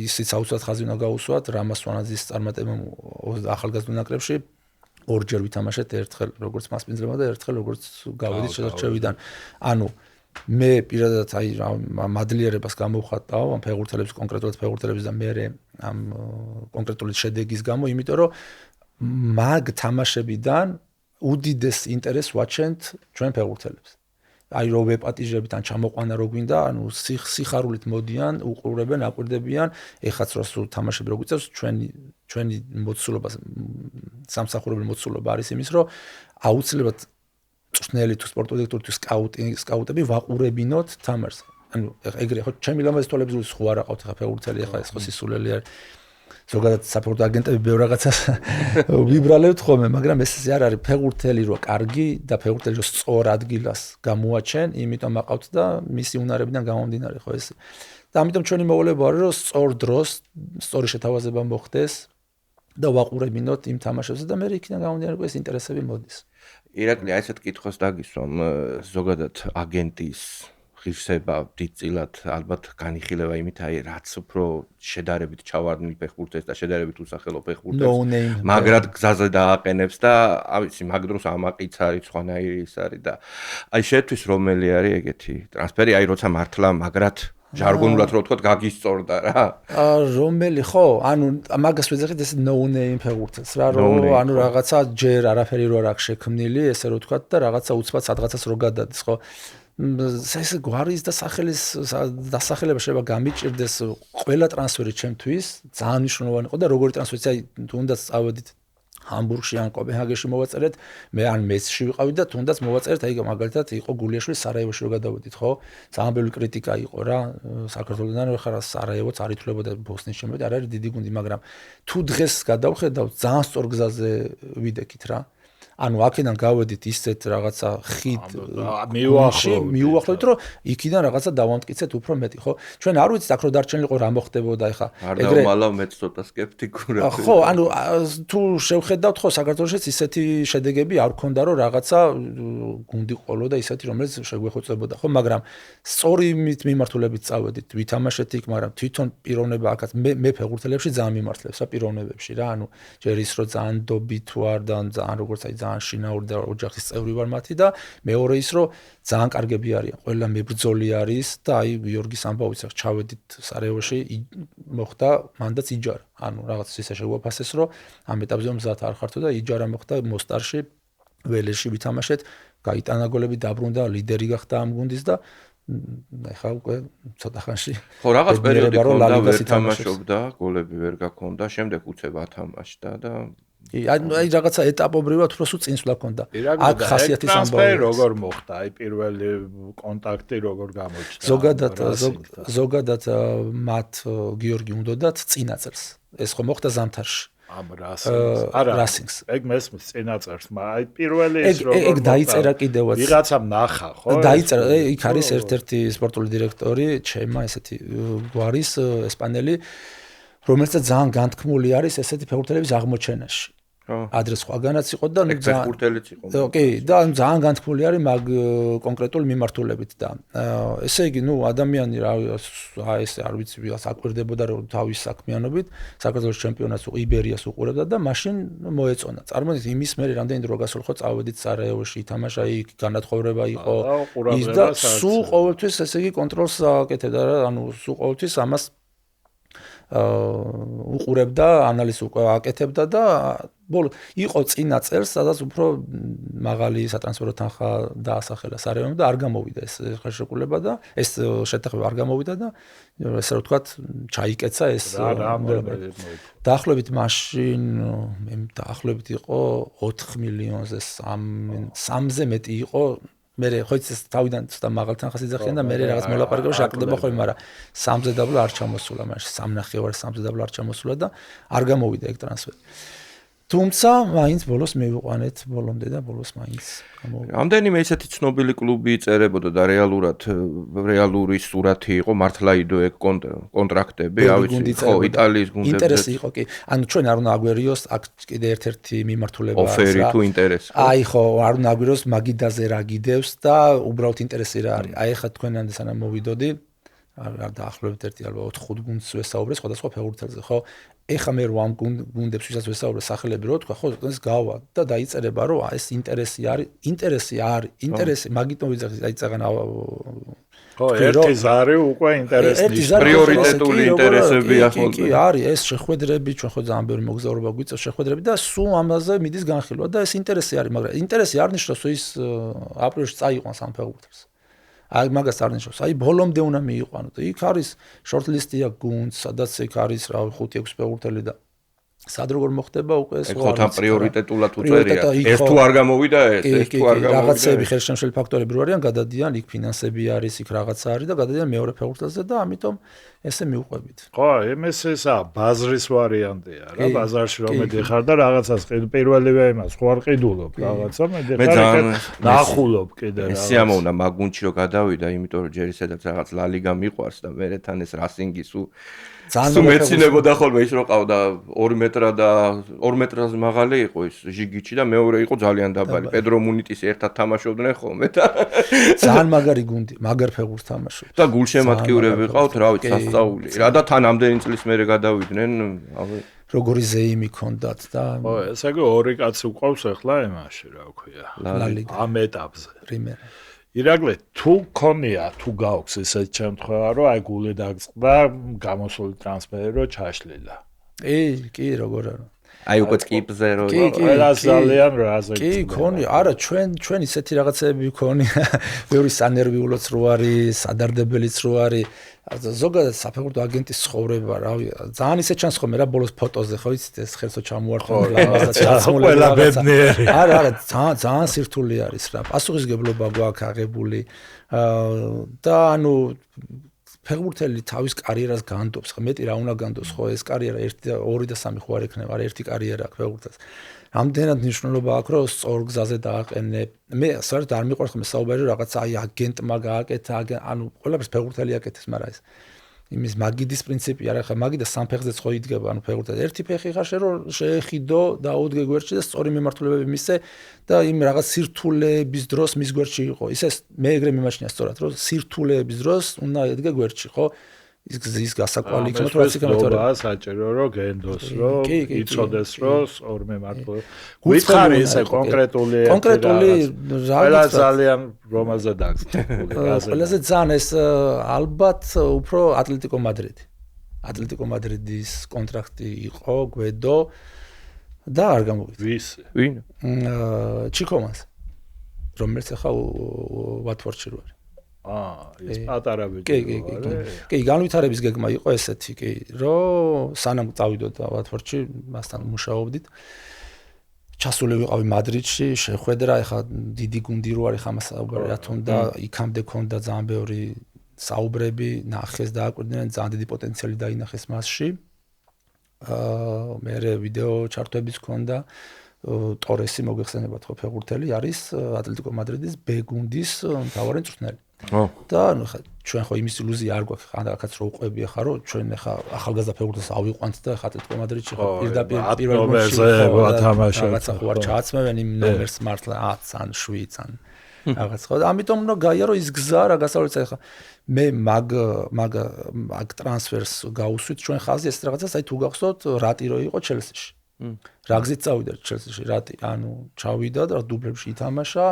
ისიც აუცილებლად ხაზი უნდა გაუსვათ რამას ვანაძის წარმატება ახალგაზრდა ნაკრებში ორჯერ ვითამაშეთ ერთხელ როგორც მასპინძლებმა და ერთხელ როგორც გავედით შედარჩევიდან ანუ მე პირადად აი მადლიერებას გამოვხატავ ამ ფეხბურთელების კონკრეტულად ფეხბურთელების და მე ამ კონკრეტული შედეგის გამო იმიტომ რომ მაგ თამაშებიდან უდიდეს ინტერესს ვაჩენთ ჩვენ ფეხბურთელებს აი რო ვეპატიჟებით ან ჩამოყვანა რო გვინდა ანუ სიხარულით მოდიან უყურებენ აკვირდებიან ეხაც როს თამაშები რო გვიწევს ჩვენი მოცულობა სამსახურებელი მოცულობა არის იმის რომ აუცილებლად წვნელი თუ სპორტოდიექტორი თუ სკაუტები ვაყურებინოთ თამაშს ანუ ეგრე ხო ჩემი ლამაზი თვალებს ხო არ აყავთ ხა ფეხბურთელი ახლა ეს ხო სისულელი არის ზოგადად საფეხბურთო აგენტები ბევრ რაღაცას ვიბრალებთ ხოლმე მაგრამ ეს არ არის ფეხბურთელი რო კარგი და ფეხბურთელი რო სწორ ადგილას გამოაჩენ იმიტომ აყავთ და მისი უნარებიდან გამომდინარე ხო ეს და ამიტომ ჩვენი მოვალეობა არის რომ სწორ დროს სწორი შეთავაზება მოხდეს და ვაყურებინოთ იმ თამაშებზე და მე იქიდან გამომდინარე ეს ინტერესები მოდის ირაკლი აი ესეთ კითხვას დაგისვამ ზოგადად აგენტის ღირსება დიდწილად ალბათ განიხილება იმით აი რაც უფრო შედარებით ჩავარდნილ ფეხბურთელს და შედარებით უსახელო ფეხბურთელს მაგრად გზაზე დააყენებს და ავიცი მაგ დროს ამაყიც არის სხვანაირი ის არის და აი შეთვის რომელი არის ეგეთი ტრანსფერი აი როცა მართლა მაგრად ჟარგონულად რო ვთქვა გაგისწორდა რა რომელი ხო ანუ მაგას ვეძახით ეს no name ფეხბურთელს რა რომ ანუ რაღაცა ჯერ არაფერი რო არ აქვს შექმნილი ესე რო ვთქვა და რაღაცა უცბად სადღაცას რო გადადის ხო ეს გვარის და სახელის დასახელება შეიძლება გამიჭირდეს ყველა ტრანსფერი ჩემთვის ძალიან მნიშვნელოვანი იყო და როგორი ტრანსფერიც აი თუნდაც წავედით ჰამბურგში ან კოპენჰაგენში მოვაწერეთ მე ან მესში ვიყავი და თუნდაც მოვაწერეთ აი მაგალითად იყო გულიაშვილი სარაევოში რო გადავედით ხო ძალიან ბევრი კრიტიკა იყო რა საქართველოსთან რომ ხარ სარაევოც არ ითვლებოდა ბოსნიის შემდგომ არ არის დიდი გუნდი მაგრამ თუ დღეს გადავხედავ ძალიან სწორ გზაზე ვიდექით რა ანუ აქედან გავედით ისეთ რაღაცა ხიდ მიუახლოვით რომ იქიდან რაღაცა დავამტკიცეთ უფრო მეტი ხო ჩვენ არ ვიცით აქ რო დარჩენილიყო რა მოხდებოდა ეხა ეგრე მალავ მეც ცოტა სკეპტიკურად ხო ანუ თუ შევხედავთ ხო საქართველოშიც ისეთი შედეგები არ ქონდა რომ რაღაცა გუნდი ყოლო და ისეთი რომელიც შეგვეხოცებოდა ხო მაგრამ სწორი მიმართულებით წავედით ვითამაშეთ იქ მაგრამ თვითონ პიროვნება აქაც მე ფეხბურთელებში ძალიან მიმართლებს რა პიროვნებებში რა ანუ ჯერ ის რომ ძალიან დობით ვარ და ძალიან როგორც აი ძალიან შინაური და ოჯახის წევრი ვარ მათი და მეორე ის რომ ძალიან კარგები არიან ყველა მებრძოლი არის და აი გიორგის ამბავიც ახ ჩავედით სარაევოში მოხდა მანდაც იჯარა ანუ რაღაც ისე შეგვაფასეს რომ ამ ეტაპზე მზად არ ხართო და იჯარა მოხდა მოსტარში ველეში ვითამაშეთ გაიტანა გოლები დაბრუნდა ლიდერი გახდა ამ გუნდის და ეხლა უკვე ცოტა ხანში ხო რაღაც პერიოდი ქონდა ვერ თამაშობდა გოლები ვერ გაქონდა შემდეგ უცებ ათამაშდა და აი რაღაცა ეტაპობრივად უფრო სულ წინსვლა ქონდა. აქ ხასიათის ამბავი. ტრანსფერი როგორ მოხდა? აი პირველი კონტაქტი როგორ გამოჩნდა? ზოგადად მათ გიორგი უნდათ წინა წელს. ეს ხო მოხდა ზამთარში. ამ რასინგს. ეგ მესმის წინაწერს, აი პირველი ის ეგ დაიწერა კიდევაც. ვიღაცამ ნახა, ხო? დაიწერა, იქ არის ერთ-ერთი სპორტული დირექტორი, ჩემა ესეთი გვარის ესპანელი, რომელიც ძალიან განთქმული არის ესეთი ფეხბურთელების აღმოჩენაში. ადრე სხვაგანაც იყო და ნუ ფეხბურთელიც იყო. კი, და ძალიან განთქმული არის მაგ კონკრეტული მიმართულებით და ესე იგი, ნუ ადამიანი რა ესე არ ვიცი, ვიღაც აკვირდებოდა რომ თავის საქმიანობით საქართველოს ჩემპიონატს იბერიას უყურებდა და მაშინ მოეწონა. წარმოვიდგინეთ იმის მერე რამდენი დრო გასულ ხო წავედით სარაევოში, ითამაშა იქ განათხოვება იყო ის და სულ ყოველთვის ესე იგი კონტროლს აკეთებდა რა, ანუ სულ ყოველთვის ამას უყურებდა, ანალიზს აკეთებდა და ბოლო იყო წინა წელს, სადაც უფრო მაღალი სატრანსფერო თანხა დაასახელა სარაევომ და არ გამოვიდა ეს ხელშეკრულება და ეს შეთანხმება არ გამოვიდა და ესე რომ ვთქვათ, ჩაიკეცა ეს დაახლოებით მაშინ დაახლოებით იყო 4 მილიონზე 3-ზე მეტი იყო მე ხო იცი თავიდან ცოტა მაღალ თანხას იძახიან და მე რაღაც მოლაპარაკებაში აკეთდება ხოლმე, მაგრამ 3-ზე დაბლა არ ჩამოსულა მაშინ 3.5-3-ზე დაბლა არ ჩამოსულა და არ გამოვიდა ეგ ტრანსფერი. თუმცა მაინც ბოლოს მივიყვანეთ ბოლომდე და ბოლოს მაინც გამოვიდა. ამდენიმე ესეთი ცნობილი კლუბი იწერებოდა და რეალური სურათი იყო მართლა იდო ეგ კონტრაქტები, ავიცი, ხო, იტალიის გუნდებზე. ინტერესი იყო კი. ანუ ჩვენ არ უნდა აგვერიოს, აქ კიდე ერთ-ერთი მიმართულება არის. ოფერი თუ ინტერესი. აი ხო, არ უნდა აგვერიოს მაგიდაზე რა გიდევს და უბრალოდ ინტერესი რა არის. აი ხა თქვენამდე სანამ მოვიდოდი, არ დაახლოებით ერთი ალბათ 4-5 გუნდს ვესაუბრე სხვადასხვა ფეხბურთელზე, ხო? ეხა მე რომ ამ გუნდებს ვისაც ვესაუბრე სახელები რო თქვა, ხო, ეს გავა და დაიწერება რომ ეს ინტერესი არის, ინტერესი მაგიტომ დაიწერან ხო, ერთი ზარი უკვე ინტერესის პრიორიტეტული ინტერესები ახლა. კი, არის ეს შეხვედრები, ჩვენ ხო ძალიან ბევრი მოგზაურობა გვიწევს შეხვედრები და სულ ამაზე მიდის განხილვა და ეს ინტერესი არის, მაგრამ ინტერესი არ ნიშნავს რომ ის აპრილში წაიყვანს ამ ფეხბურთელს. აი მაგას არ ნიშნავს. აი ბოლომდე უნდა მიიყვანო და იქ არის შორტლისტია გუნდს, სადაც იქ არის რა 5-6 ფეხბურთელი და სად როგორ მოხდება უკვე ეს ხო თან პრიორიტეტულად უწერია. ეს თუ არ გამოვიდა ეს თუ არ გამოვიდა. რაღაცები ხელშემშელი ფაქტორები რო არიან, გადადიან იქ ფინანსები არის, იქ რაღაცა არის და გადადიან მეორე ფეხბურთელზე და ამიტომ ესე მიუყვებით. ხო, MSS-ა ბაზრის ვარიანტია რა, ბაზარში რომ მედიხარ და რაღაცას პირველივე იმას ხო არ ყიდულობ რაღაცა, მედიხარ ნახულობ კიდე რა. ეს ამოვნა მაგუნჩი რო გადავიდა, იმიტომ რომ ჯერ ისედაც რაღაც ლა ლიგა მიყვარს და მე თან ეს რასინგის ძალიან მეცინებოდა ხოლმე ის რო ყავდა 2 მეტრა და 2 მეტრაზე მაღალი იყო ის ჟიგიჩი და მეორე იყო ძალიან დაბალი. პედრო მუნიტის ერთად თამაშობდნენ ხოლმე და ძალიან მაგარი გუნდი, მაგარ ფეხბურთს თამაშობ. და გულშემატკივრები ყავთ, რა ვიცი, სასწაული. რა და თან ამდენი წლის მერე გადავიდნენ, როგორი ზეიმი ქონდათ და ხო, ესე იგი ორი კაცი უყავს ახლა იმაში, რა ქვია. ამ ეტაპზე. პრიმერა. ირაკლი, თუ ქონია, თუ გაქვს ესეთ შემთხვევა, რომ აი გული დაგწყდა, გამოსული ტრანსფერი რო ჩაშლილა. კი, როგორ არა. აი უკვე წკიპზე რო ყველა ძალიან რაზე. კი, ქონია. არა, ჩვენ ისეთი რაღაცები ქონია. ბევრი სანერვიულოც რო არის, სადარდებელიც რო არის. ზოგადად საფეხბურთო აგენტის ცხოვრება, რავი, ძალიან ისე ჩანს ხოლმე რა ბოლოს ფოტოზე, ხო იცით ეს ხელსო ჩამოართული რაღაცა ჩაცმული ყველა ბედნიერი. არა, ძალიან სირთული არის რა. პასუხისგებლობა გვაქვს აღებული და ანუ ფეხბურთელი თავის კარიერას განდობს, ხო მეტი რა უნდა განდოს, ხო ეს კარიერა 1 და 2 და 3 ხო არ ექნება, არა ერთი კარიერა აქვს ფეხბურთელს. ამდენად მნიშვნელობა აქვს, რომ სწორ გზაზე დააყენე. მე საერთოდ არ მიყვარს ხოლმე საუბარი რაღაცა აი აგენტმა გააკეთა, ანუ ყველაფერს ფეხბურთელი აკეთებს, მაგრამ ეს იმის მაგიდის პრინციპი არა, ხა მაგიდა სამ ფეხზეც ხო იდგება, ანუ ფეხბურთელი ერთი ფეხი ხარ შეეხიდო და აუდგე გვერდში და სწორი მიმართულებები მისცე და იმ რაღაც სირთულეების დროს მის გვერდში იყო. ისე მე ეგრე მიმაჩნია სწორად, რომ სირთულეების დროს უნდა ედგე გვერდში, ხო? ის გასაკვალი იქნება თუ რაც იქნება თორე საჭირო რომ გენდოს რომ იცოდეს რომ ორ მიმართულება გვითხარი ესე კონკრეტული რა ძალიან რომელზე დაგწყვეტ ყველაზე ძალიან ეს ალბათ უფრო ატლეტიკო მადრიდის კონტრაქტი იყო გვედო და არ გამოვიდა ვინ ჩიკომას რომელიც ახლა ვატფორდში როარ ეს პატარა ბიჭი კი, განვითარების გეგმა იყო ესეთი, კი, რომ სანამ წავიდოდა ვატფორდში, მასთან მუშაობდით. ჩასული ვიყავი მადრიდში, შეხვედრა, ეხლა დიდი გუნდი რო არის, ამას საუბარი რა თქმა იქამდე ქონდა ძალიან ბევრი საუბრები, ნახეს და აკვირდნენ, ძალიან დიდი პოტენციალი დაინახეს მასში. მე ვიდეო ჩართვებიც ქონდა. ტორესი მოგეხსენებათ ხო ფეხბურთელი არის ატლეტიკო მადრიდის B გუნდის მთავარი მწვრთნელი. და ჩვენ ხო იმის ილუზია არ გვაქვს ხანდახაც რო უყვები ხარ რომ ჩვენ ხა ახალგაზრდა ფეხბურთელს ავიყვანთ და ხა ატლეტიკო მადრიდში ხო პირდაპირ პირველ ნომერზე ვათამაშოთ. რაღაცა ხო არ ჩააცმევენ იმ ნომერს მართლა 10 ან 7 ან რაღაც ხო და ამიტომ უნდა გაიარო ის გზა რა გასავლეცა ხა მე მაგ ტრანსფერს გავუსვით ჩვენ ხაზი ეს რაღაცას აი თუ გახსოვთ რატი რო იყო ჩელსიში. რა გზით წავიდა ჩელსიში რატი ანუ ჩავიდა და დუბლებში ითამაშა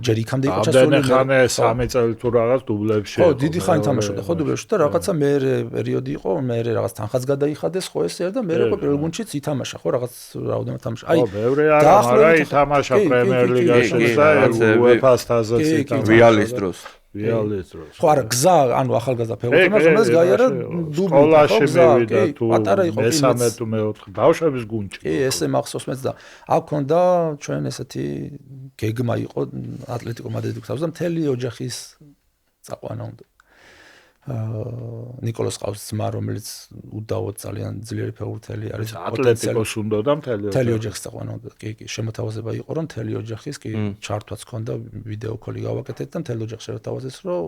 ჯერ იქამდე იყო ჩასული ხანე 3 წელი თუ რაღაც დუბლებში ხო დიდი ხანი თამაშობდა ხო დუბლებში და რაღაცა მე პერიოდი იყო მე რაღაც თანხაც გადაიხადეს ხო ესე და მე იყო პირველ გუნდშიც ითამაშა ხო რაღაც რაოდენობით თამაშა აი ხო ბევრი არა მაგრამ ითამაშა პრემიერ ლიგაში და UEFA-ს თაზეც ითამაშა რეალის დროს ხო არა გზა ანუ ახალგაზრდა ფეხბურთელს რომელიც გაიარა დუბლში მივიდა თუ მესამე თუ მეოთხე ბავშვების გუნდში კი ესე მახსოვს მეც და აქ ქონდა ჩვენ ესეთი გეგმა იყო ატლეტიკო მადრიდი გვთავაზა და მთელი ოჯახის წაყვანა უნდა ნიკოლოს ყავს ძმა რომელიც უდავოდ ძალიან ძლიერი ფეხბურთელი არის ატლეტიკოს უნდა და მთელი ოჯახის წაყვანა უნდა კი შემოთავაზება იყო რომ მთელი ოჯახის კი ჩართვაც ქონდა ვიდეო კოლი გავაკეთეთ და მთელი ოჯახს შევთავაზეს რომ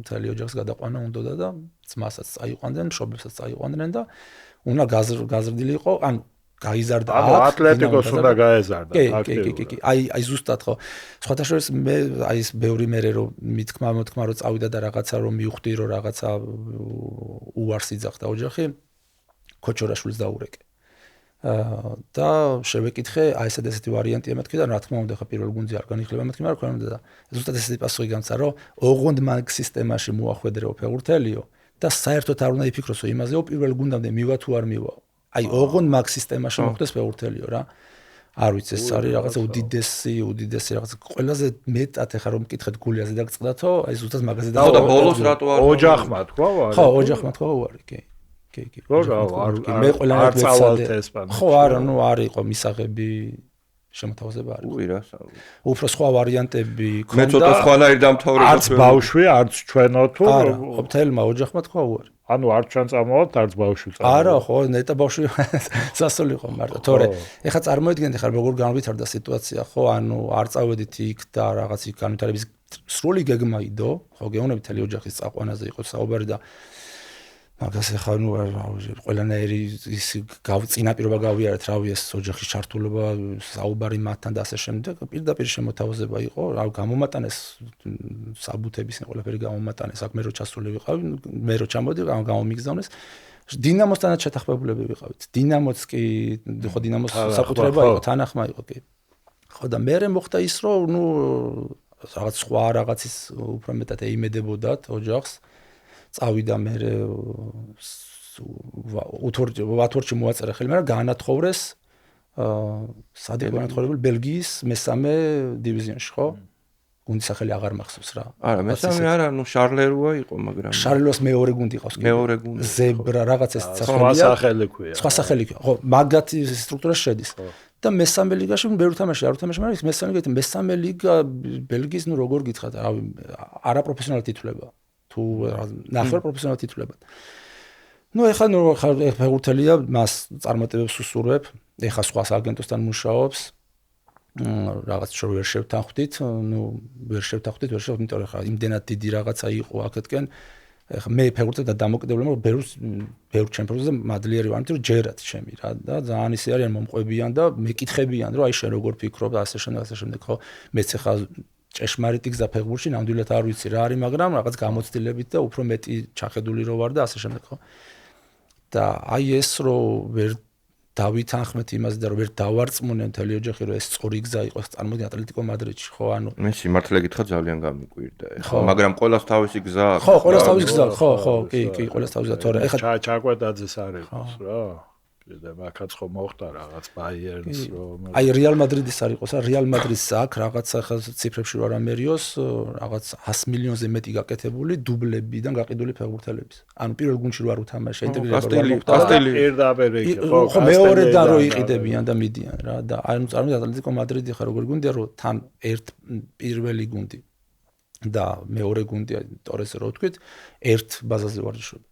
მთელი ოჯახის გადაყვანა უნდა და ძმასაც წაიყვანდნენ მშობლებსაც წაიყვანდნენ და უნდა გაზრდილი იყო ანუ გაიზარდა ატლეტიკოს უნდა გაეზარდა კი აი ზუსტად ხო სხვათა შორის მე აი ეს ბევრი მერე რომ მოთქმა რომ წავიდა და რაღაცა რომ მივხვდი რომ რაღაცა უარს იძახდა ოჯახი ქოჩორაშვილს დაურეკე და შევეკითხე აი ესეთი ვარიანტია მეთქი და რა თქმა უნდა ხა პირველ გუნდზე არ განიხილება მეთქი მაგრამ ქონდა და ზუსტად ესეთი პასუხი გამცა რომ ოღონდ მაგ სისტემაში მოახვედრეო ფეხბურთელიო და საერთოდ არ უნდა იფიქროსო იმაზეო პირველ გუნდამდე მივა თუ არ მივა აი ოღონდ მაგ სისტემაში მოხდეს ფეხბურთელიო რა არ ვიცი ეს არის რაღაცა უდიდესი რაღაცა ყველაზე მეტად ეხა რომ მკითხეთ გულიაზე დაგწყდათო აი ზუსტად მაგაზე და და ბოლოს რატო არ ოჯახმა თქვა ვარ ხო ოჯახმა თქვა უარი კი ხო მე ყველანაირად წავალთ ესპანეთში ხო არა ნუ არ იყო მისაღები შემოთავაზება არ იყო უფრო სხვა ვარიანტები ქონდა მე ცოტა სხვანაირ დამთავრება არც ბავშვი არც ჩვენო თუ არა ხო მთელმა ოჯახმა თქვა უარი ანუ არ ჩვენ წამოვართ არც ბავშვი წამოვართ არა ხო ნეტა ბავშვი სასწოლი ხო მარტო თორე ეხლა წარმოიდგინეთ ხარ როგორ განვითარდა სიტუაცია ხო ანუ არ წავედით იქ და რაღაც იქ განვითარების სრული გეგმა იდო ხო გეუბნები მთელი ოჯახის წაყვანაზე იყო საუბარი და მაგას ეხლა ნუ ყველანაირი ის წინაპირობა გავიარეთ რავი ეს ოჯახის ჩართულობა საუბარი მათთან და ასე შემდეგ პირდაპირ შემოთავაზება იყო რა გამომატანეს საბუთების ყველაფერი გამომატანეს აქ მე რო ჩასული ვიყავი მე რო ჩამოდი გამომიგზავნეს დინამოსთანაც შეთანხმებულები ვიყავით დინამოც კი ხო დინამოს საკუთრება იყო თანახმა იყო კი ხო და მე მოხდა ის რომ ნუ რაღაც სხვა რაღაცის უფრო მეტად ეიმედებოდათ ოჯახს წავიდა მე ვათორჩი მოაწერა ხელი მაგრამ გაანათხოვრეს სად იყო განათხრებული ბელგიის მესამე დივიზიონში ხო გუნდის სახელი აღარ მახსოვს რა არა მესამე არა ნუ შარლეროა იყო მაგრამ შარლეროს მეორე გუნდი ყავს კი მეორე გუნდი ზებრა რაღაც ეს სახელია სხვა სახელი ქვია სხვა სახელი ქვია ხო მაგათი სტრუქტურაში შედის და მესამე ლიგაში ბევრი თამაში არ უთამაშა მაგრამ ის მესამე ლიგა ბელგიის ნუ როგორ გითხრათ რავი არაპროფესიონალი თითულება თუ ნახევარ პროფესიონალად ითვლებათ. ნუ ეხლა ნუ ფეხბურთელია, მას წარმატებებს უსურვებ, ეხლა სხვა სააგენტოსთან მუშაობს. რაღაც შორ ვერ შევთანხმდით, ნუ ვერ შევთანხმდით, იმიტომ რომ ეხლა იმდენად დიდი რაღაცა იყო აქეთკენ. ეხლა მე ფეხბურთელად დამოკიდებული ვარ, ბევრ ჩემპიონატზე მადლიერი ვარ, იმიტომ რომ ჯერათ ჩემი რა და ძალიან ისე არიან მომყვებიან და მეკითხებიან, რომ აი შენ როგორ ფიქრობ და ასე შემდეგ, ხო? მეც ეხლა ჭეშმარიტი გზა ფეხბურთში ნამდვილად არ ვიცი რა არის, მაგრამ რაღაც გამოცდილებით და უფრო მეტი ჩახედული რო ვარ და ასე შემდეგ, ხო? და აი ეს რო ვერ დავითანხმეთ იმაზე და რო ვერ დავარწმუნე მთელი ოჯახი რომ ეს სწორი გზა იყოს წარმოიდგინე ატლეტიკო მადრიდში, ხო? ანუ მე სიმართლე გითხრა ძალიან გამიკვირდა ეხლა, მაგრამ ყოველას თავისი გზა აქვს. ხო, ყოველას თავისი გზა, ხო, კი, ყოველას თავისი გზა, თორე ეხლა ჩაკვედაძეს არის რა. და მაგაც ხო მოხდა რაღაც ბაიერნს რომ აი რეალ მადრიდის არ იყოს რა რეალ მადრიდს აქვს რაღაც ახლა ციფრებში რა ამერიოს რაღაც 100 მილიონზე მეტი გაკეთებული დუბლებიდან გაყიდული ფეხბურთელების ანუ პირველ გუნდში რო არ უთამაშა კასტილი პირდაპირ ხო მეორედან რო იყიდებიან და მიდიან რა და ანუ წარმოიდგინე ატლეტიკო მადრიდი ხარ როგორი გუნდია რომ თან ერთ პირველი გუნდი და მეორე გუნდია ტორესე რო ვთქვით ერთ ბაზაზე ვარჯიშობ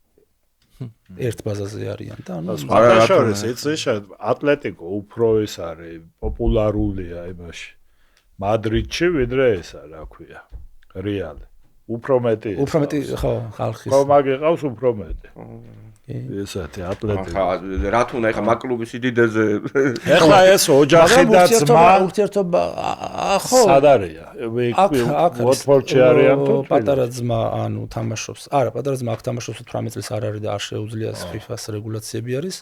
ერთ ბაზაზე არიან და ანუ სხვადასხვა იცი ატლეტიკო უფრო ის არის პოპულარულია იმაში მადრიდში ვიდრე ესა რა ქვია რეალი უფრო მეტი ხო ხალხის ხო მაგიყავს უფრო მეტი ესეთი ატლეტიკო ხა რა თუნა ეხა მაკლუბის იდიდეზე ეხლა ეს ოჯახი და ძმა ურთიერთობა ხო სად არია ვოტფორდში არიან თუ პატარა ძმა ანუ თამაშობს არა პატარა ძმა აქ თამაშობს 18 წელს არ არის და არ შეუძლია FIFA-ს რეგულაციები არის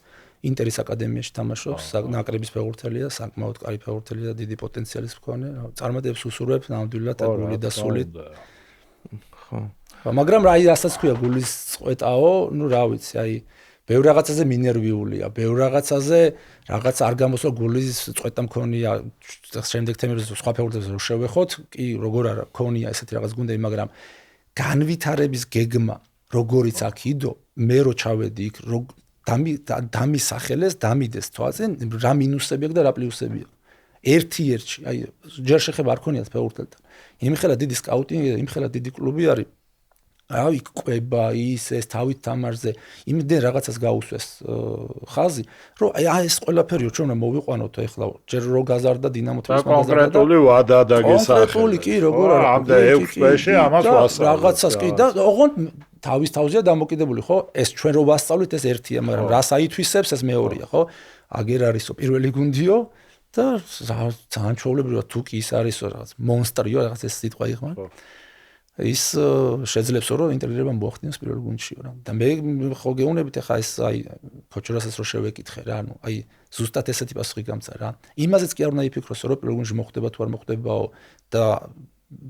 ინტერის აკადემიაში თამაშობს ნაკრების ფეხბურთელია საკმაოდ კარგი ფეხბურთელია და დიდი პოტენციალის მქონე წარმატებებს უსურვებს ნამდვილად გული და სული ხო მაგრამ რა ასაც ქვია გულის წყვეტაო ნუ რა ვიცი აი ბევრ რაღაცაზე მინერვიულია ბევრ რაღაცაზე რაღაც არ გამოსვა გულის წყვეტა მქონია შემდეგ თემებზე სხვა ფეხბურთელებს რო შევეხოთ კი როგორ არა მქონია ესეთი რაღაც გუნდები მაგრამ განვითარების გეგმა როგორიც აქ იდო მე რო ჩავედი იქ დამისახელეს დამიდეს თვალწინ რა მინუსები აქვს და რა პლუსები აქვს ერთ-ერთში აი ჯერ შეხება არ ქონიათ ფეხბურთელთან იმხელა დიდი სკაუტინგი და იმხელა დიდი კლუბი არის რავი ყვება ეს თავით თამარზე იმდენ რაღაცას გაუსვეს ხაზი რომ აი ეს ყველაფერიო ჩვენ უნდა მოვიყვანოთ ეხლა ჯერ რო გაზარდა დინამო თბილისის კონკრეტული ვადა და გესახე კონკრეტული კი როგორ არა ამ და 6 წელში ამას ვასწავლეთ რაღაცას კი და ოღონდ თავის თავზეა დამოკიდებული ხო ეს ჩვენ რო ვასწავლით ეს ერთია მაგრამ რას აითვისებს ეს მეორეა ხო აგერ არისო პირველი გუნდიო და ძალიან ჩვეულებრივია თუ კი ის არისო რაღაც მონსტრიო რაღაც ეს სიტყვა იხმარ ის შეძლებს რომ ინტეგრირება მოახდინოს პირველ გუნდშიო რა და მე ხო გეუბნებით ახლა ეს აი ქოჩორასაც რო შევეკითხე რა ანუ აი ზუსტად ესეთი პასუხი გამცა რა იმაზეც კი არ უნდა იფიქროს რომ პირველ გუნდში მოხდება თუ არ მოხდებაო და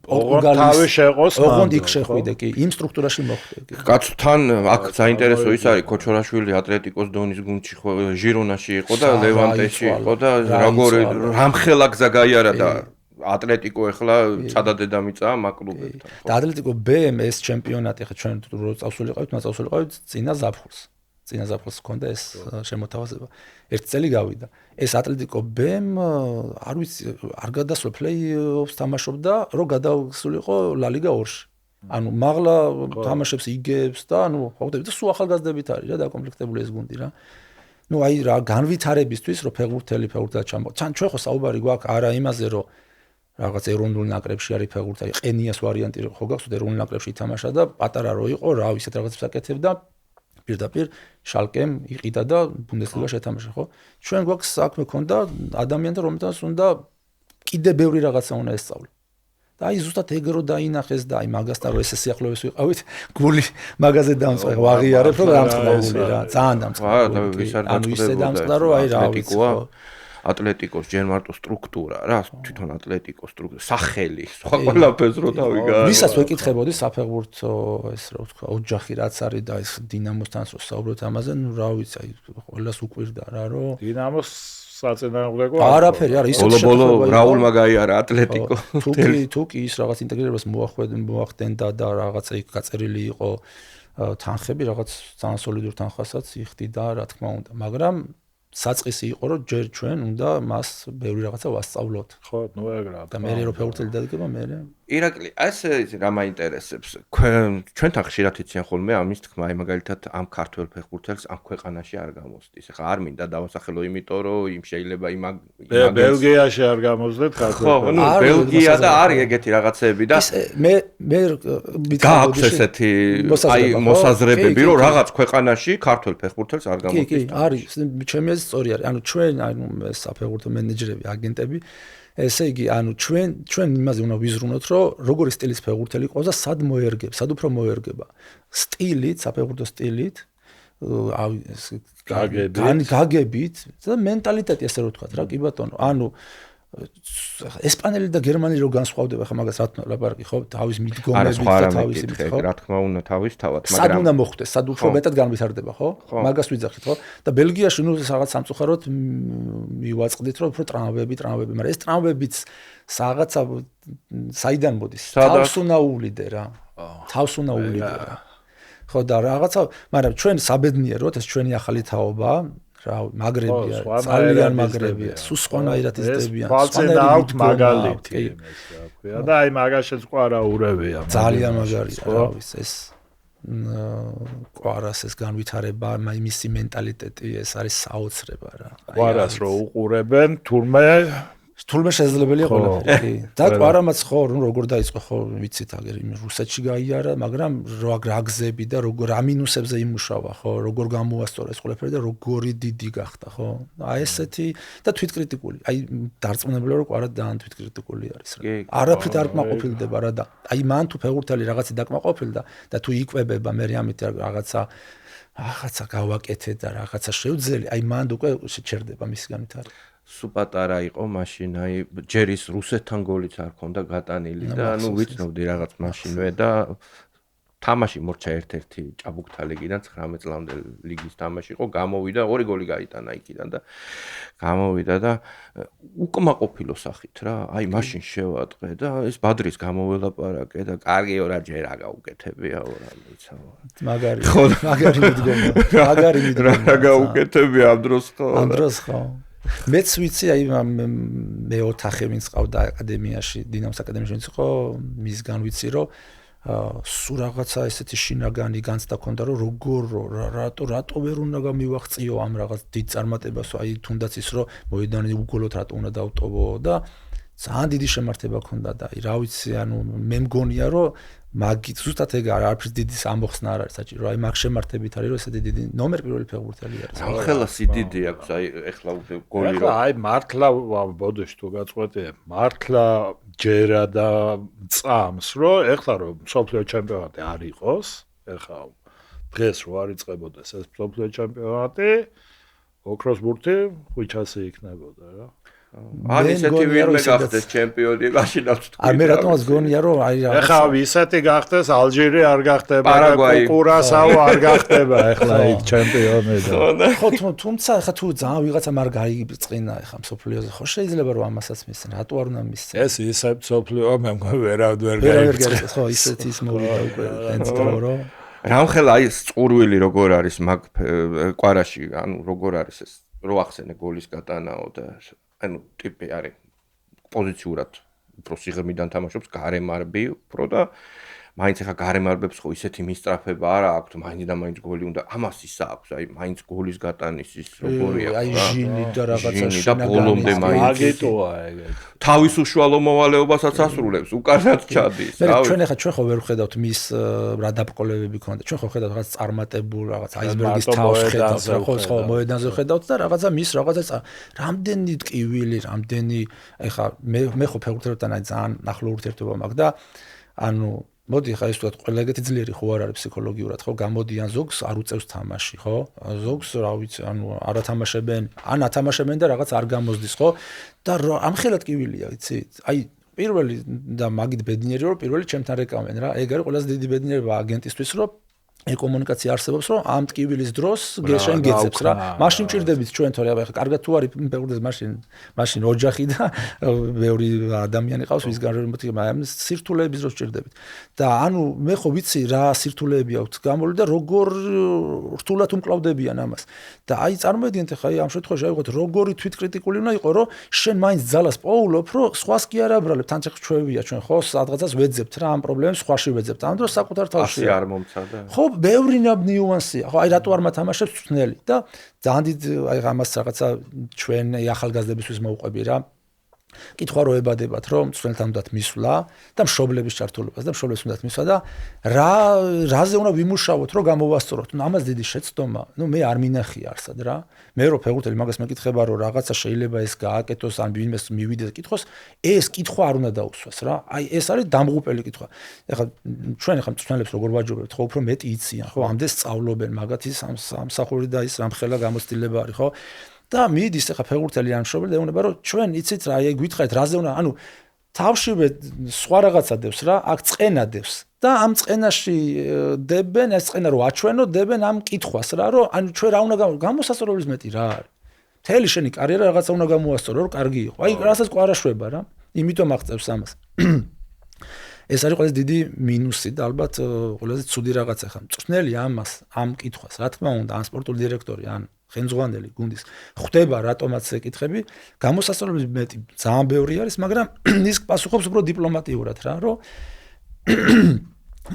თავი შეყოს ოღონდ იქ შეხვიდე კი იმ სტრუქტურაში მოხდე კი კაცთან აქ საინტერესო ის არის ქოჩორაშვილი ატლეტიკოს დონის გუნდში ხო ჟირონაში იყო და ლევანტეში იყო და როგორ რამხელა გზა გაიარა და ატლეტიკო ეხლა წადადედამიწაა მაკლუბებთან და ატლეტიკო BM ეს ჩემპიონატი ხა ჩვენ რო წავსულიყავით მას წავსულიყავით წინა ზაფხულს ჰქონდა ეს შემოთავაზება ერთ წელი გავიდა ეს ატლეტიკო BM არ ვიცი არ გადასვლა პლეი-ოფს თამაშობდა რო გადასულიყო ლა ლიგა 2-ში ანუ მაღლა თამაშებს იგებს და ანუ ხვდები და სულ ახალგაზრდებით არის რა დაკომპლექტებული ეს გუნდი რა ნუ აი რა განვითარებისთვის რო ფეხბურთელი ჩამო თან ჩვენ ხო საუბარი გვაქვს არა იმაზე რომ რაღაც ეროვნულ ნაკრებში არის ფეხბურთელი ყენიას ვარიანტი ხო გახსოვთ ეროვნულ ნაკრებში ითამაშა და პატარა რო იყო რა ისეთ რაღაცებს აკეთებდა პირდაპირ შალკემ იყიდა და ბუნდესლიგაში ეთამაშა ხო ჩვენ გვაქვს საქმე ქონდა ადამიანთან რომელთაც უნდა კიდე ბევრი რაღაცა უნდა ესწავლო და აი ზუსტად ეგ რო დაინახეს და აი მაგასთან რო ესე სიახლოვეს ვიყავით გული მაგაზე დამწყდა ვაღიარებ რომ დამწყდა გული რა ძალიან დამწყდა ანუ ისე დამწყდა რომ აი რა ვიცი ატლეტიკოს ჯერ მარტო სტრუქტურა რა თვითონ ატლეტიკოს სტრუქტურა სახელი სხვა ყველაფერს რო თავი გააჩნია ვისაც ვეკითხებოდი საფეხბურთო ეს რა ვთქვა ოჯახი რაც არის და ეს დინამოსთან რო საუბრობთ ამაზე ნუ რა ვიცი აი ყველას უყვირდა რა რომ დინამოს საწინააღმდეგო არაფერი არა ისე ბოლო რაულმა გაიარა ატლეტიკო თუ კი ის რაღაც ინტეგრირებას მოახდენდა და რაღაცა იქ გაწერილი იყო თანხები რაღაც ძალიან სოლიდურ თანხასაც იხდიდა რა თქმა უნდა მაგრამ საწყისი იყო რომ ჯერ ჩვენ უნდა მას ბევრი რაღაცა ვასწავლოთ. ხო, ნუ ეგრაა. და მე რო ფეხბურთელი დადგება მე. ირაკლი, ასე რა მაინტერესებს. ჩვენთან ხშირად იციან ხოლმე ამის თქმა, აი მაგალითად ამ ქართველ ფეხბურთელს ამ ქვეყანაში არ გამოსდის. ეხლა არ მინდა დავასახელო, იმიტომ რომ იმ შეიძლება იმ ბელგიაში არ გამოსდეთ ქართველ. ხო, ნუ ბელგია და არის ეგეთი რაღაცეები და მე გააქვს ესეთი აი მოსაზრებები, რომ რაღაც ქვეყანაში ქართველ ფეხბურთელს არ გამოსდის. კი, არის, ჩემი აზრით სწორი არის. ანუ ჩვენ ანუ საფეხბურთო მენეჯერები, აგენტები ესე იგი, ანუ ჩვენ იმაზე უნდა ვიზრუნოთ, რომ როგორი სტილის ფეხბურთელი ყავს და სად მოერგებს, სად უფრო მოერგება. სტილით, საფეხბურთო სტილით, გაგებით და მენტალიტეტი ასე რომ ვთქვათ რა, კი ბატონო. ანუ ესპანელი და გერმანელი რო განსხვავდება, ხა მაგას რა თქმა უნდა ლაპარაკი ხო, თავის მიდგომებით და თავის იმით ხო. რა თქმა უნდა, თავისთავად, მაგრამ სად უნდა მოხდეს, სად უფრო მეტად განვითარდება, ხო? მაგას ვიძახით, ხო? და ბელგიაში ნუ რაღაც სამწუხაროდ მივაწყდით, რომ უფრო ტრამვები, მაგრამ ეს ტრამვებიც რაღაცა საიდან მოდის? თავს უნდა უვლიდე რა. თავს უნდა უვლიდე რა. ხო და რაღაცა, მაგრამ ჩვენ საბედნიეროდ ეს ჩვენი ახალი თაობა რა მაგრებია, ძალიან მაგრებია, სულ სხვანაირად იზრდებიან. სხვანაირად აქვს მაგალითი იმის რა ქვია და აი მაგაშიც ყარა ურევია. ძალიან მაგარია რა ვიცი ეს. კვარას ეს განვითარება, მისი მენტალიტეტი ეს არის საოცრება რა. კვარას რო უყურებენ, თურმე შესაძლებელია ყველაფერი. და კვარამაც ხო, როგორ დაიწყო ხო, ვიცით, აგერ რუსეთში გაიარა, მაგრამ რა გზები და როგორ ამინუსებზე იმუშავა, ხო, როგორ გამოასწორა ეს ყველაფერი და როგორი დიდი გახდა, ხო? აი ესეთი და თვითკრიტიკული. აი დარწმუნებულა რომ კვარა ძალიან თვითკრიტიკული არის რა. არაფრით არ კმაყოფილდება რა და აი მან თუ ფეხბურთელი რაღაცი დაკმაყოფილდა და თუ იკვებება მე ამით რაღაცა გავაკეთე და რაღაცა შევძელი, აი მან უკვე შეჩერდება მისი განვითარება. სუპატარა იყო მაშინ, აი ჯერის რუსეთთან გოლიც არ ქონდა გატანილი და ანუ ვიცნობდი რაღაც მაშინვე და თამაში მორჩა ერთ-ერთი ჭაბუკთა ლიგიდან 19 წლამდე ლიგის თამაში იყო, გამოვიდა, 2 გოლი გაიტანა იქიდან და გამოვიდა და უკმაყოფილო სახით რა, აი მაშინ შევატყე და ეს ბადრის გამოველაპარაკე და კარგიო რა ჯერ რა გაუკეთებია რა მიცავა. მაგარი მიდგომა. რა გაუკეთებია ამ დროს ხო? ამ დროს ხო. მეც ვიცი აი მე ოთახე ვინც ყავდა აკადემიაში, დინამოს აკადემიაში ვინც იყო, მისგან ვიცი რომ სულ რაღაცა ესეთი შინაგანი განცდა ქონდა რომ როგორ რატო ვერ უნდა გამივაღწიო ამ რაღაც დიდ წარმატებას, აი თუნდაც ის რომ მოედანი უგოლოდ რატო უნდა დავტოვო და ძალიან დიდი შემართება ქონდა და აი რა ვიცი, ანუ მე მგონია რომ მაგით ზუსტად ეგ არაფრის დიდი ამბოხსნა არ არის საჭირო, აი მაგ შემართებით არის რომ ესეთი დიდი ნომერ პირველი ფეხბურთელი არის. ახლა სიდიდი აქვს, აი ეხლა გოლი რომ აი მართლა ბოდოში თუ გაწყვეტე, მართლა ჯერა და წამს რომ ეხლა რომ მსოფლიო ჩემპიონატი არ იყოს, ეხლა დღეს რო არ იწყებოდეს ეს მსოფლიო ჩემპიონატი, ოქროს ბურთი ხვიჩასი იქნებოდა რა. ან ისეთი ვინმე გახდეს ჩემპიონი, მაშინაც თქვი. არ მე რატომაც გონია რომ აი რა. ეხლა ისეთი გახდეს, ალჟირი არ გახდება, კურასაო არ გახდება ეხლა იქ ჩემპიონი და. ხო თუმცა ეხლა თუ ძალიან ვიღაცა არ გაიწყინა ეხლა მსოფლიოზე, ხო შეიძლება რომ ამასაც მისცენ, რატო არ უნდა მისცენ? ეს ისე მსოფლიო მე მგონი ვერ გაიწყება. ხო ისეთი ის მოვიდა უკვე ენც დრო. რამხელა აი წყურვილი როგორ არის მაგ კვარაში, ანუ როგორ არის ეს რო ახსენე გოლის გატანაო და ანუ ტიპი არის პოზიციურად უფრო სიღრმიდან თამაშობს გარემარბი უფრო და მაინც ახლა გარემარბებს ხო ისეთი მისწრაფება არა აქვს, მაინც და მაინც გოლი უნდა, ამას ისა აქვს, აი მაინც გოლის გატანის ის როგორი აქვს რა. აი ჟინი და რაღაცა და ბოლომდე მაინც აგეტოა ეგეთ. თავის უშუალო მოვალეობასაც ასრულებს, უკანაც ჩადის. ჩვენ ხო ვერ ხედავთ მის რა დაბყოლებები ქონდა. ჩვენ ხო ხედავთ რაღაც წარმატებულ რაღაც აისბერგის თავს ხედავთ, ხო მოედანზე ხედავთ და რაღაცა მის რაღაცა რამდენი ტკივილი, რამდენი ეხა მე ხო ფეხბურთელებთან აი ძალიან ახლო ურთიერთობა მაქვს და ანუ მოდი ხა ის ვთქვათ, ყველა ეგეთი ძლიერი ხო არ არის ფსიქოლოგიურად, ხო? გამოდიან ზოგს არ უწევს თამაში, ხო? ზოგს რა ვიცი, ანუ არ ათამაშებენ, ან ათამაშებენ და რაღაც არ გამოსდის, ხო? და ამხელად ტკივილია, იცით? აი პირველი და მაგით ბედნიერი რომ პირველი ჩემთან რეკავენ რა. ეგ არის ყველაზე დიდი ბედნიერება აგენტისთვის, რომ ეკომუნიკაცია არსებობს, რომ ამ ტკივილის დროს შენ გეცებს რა. მაშინ მჭირდებით ჩვენ თორე აბა ხა კარგად თუ არის ფეხბურთის მაშინ ოჯახი და ბევრი ადამიანი ყავს ვისგან რომ ამ სირთულეების დროს მჭირდებით. და ანუ მე ხო ვიცი რა სირთულეები აქვს გამოლი და როგორ რთულად უმკლავდებიან ამას. და აი წარმოედგინეთ ხა ამ შემთხვევაში აიღოთ როგორი თვითკრიტიკული უნდა იყო, რომ შენ მაინც ძალას პოულობ, რომ სხვას კი არ აბრალებ, თან წეხვევია ჩვენ ხო სადღაცას ვეძებთ რა ამ პრობლემებს სხვაში ვეძებთ. ამ დროს საკუთარ თავში არ მომცადა. ხო ბევრი ნიუანსია. ხო აი რატო არ მათამაშებს წვნელი და ძალიან დიდ აი ამას რაღაცა ჩვენ ახალგაზრდებისთვის მოუყვები რა. კითხვა რო ებადებათ რომ წვნელთან უნდათ მისვლა და მშობლების ჩართულობას და მშობლებს უნდათ მისვლა და რაზე უნდა ვიმუშაოთ რომ გამოვასწოროთ. ნუ ამას დიდი შეცდომა. ნუ მე არ მინახია არსად რა. მე რო ფეხბურთელი მაგას მეკითხება რომ რაღაცა შეიძლება ეს გააკეთოს ან ვინმეს მივიდეს კითხოს, ეს კითხვა არ უნდა დაუსვას რა. აი ეს არის დამღუპელი კითხვა. ეხლა ჩვენ ახლა წვნელებს როგორ ვაჯობებთ, ხო უფრო მეტი იციან, ხო ამდენ სწავლობენ მაგათი სამსახური და ის რამხელა გამოცდილება არის, ხო? და მიდის ახლა ფეხბურთელი ან მშობელი და ეუბნება რომ ჩვენ იცით რა, აი გითხარით რაზე უნდა, ანუ თავშივე სხვა რაღაცა დევს რა, აქ წყენა დევს და ამ წყენაში დებენ, ეს წყენა რო აჩვენო, დებენ ამ კითხვას რა, რომ ანუ ჩვენ რა უნდა გამოსასწორებლის მეტი რა არის. მთელი შენი კარიერა რაღაცა უნდა გამოასწორო, რომ კარგი იყო. აი რასაც ყვარაშვება რა. იმიტომ აღწევს ამას. ეს არის ყველაზე დიდი მინუსი და ალბათ ყველაზე ცუდი რაღაცა ხა. მწვრთნელი ამას, ამ კითხვას, რა თქმა უნდა, ან სპორტული დირექტორი, ან ხელმძღვანელი გუნდის ხვდება რატომაც ეკითხები, გამოსასწორებლები მეტი ძალიან ბევრი არის, მაგრამ ის პასუხობს უფრო დიპლომატიურად რა, რომ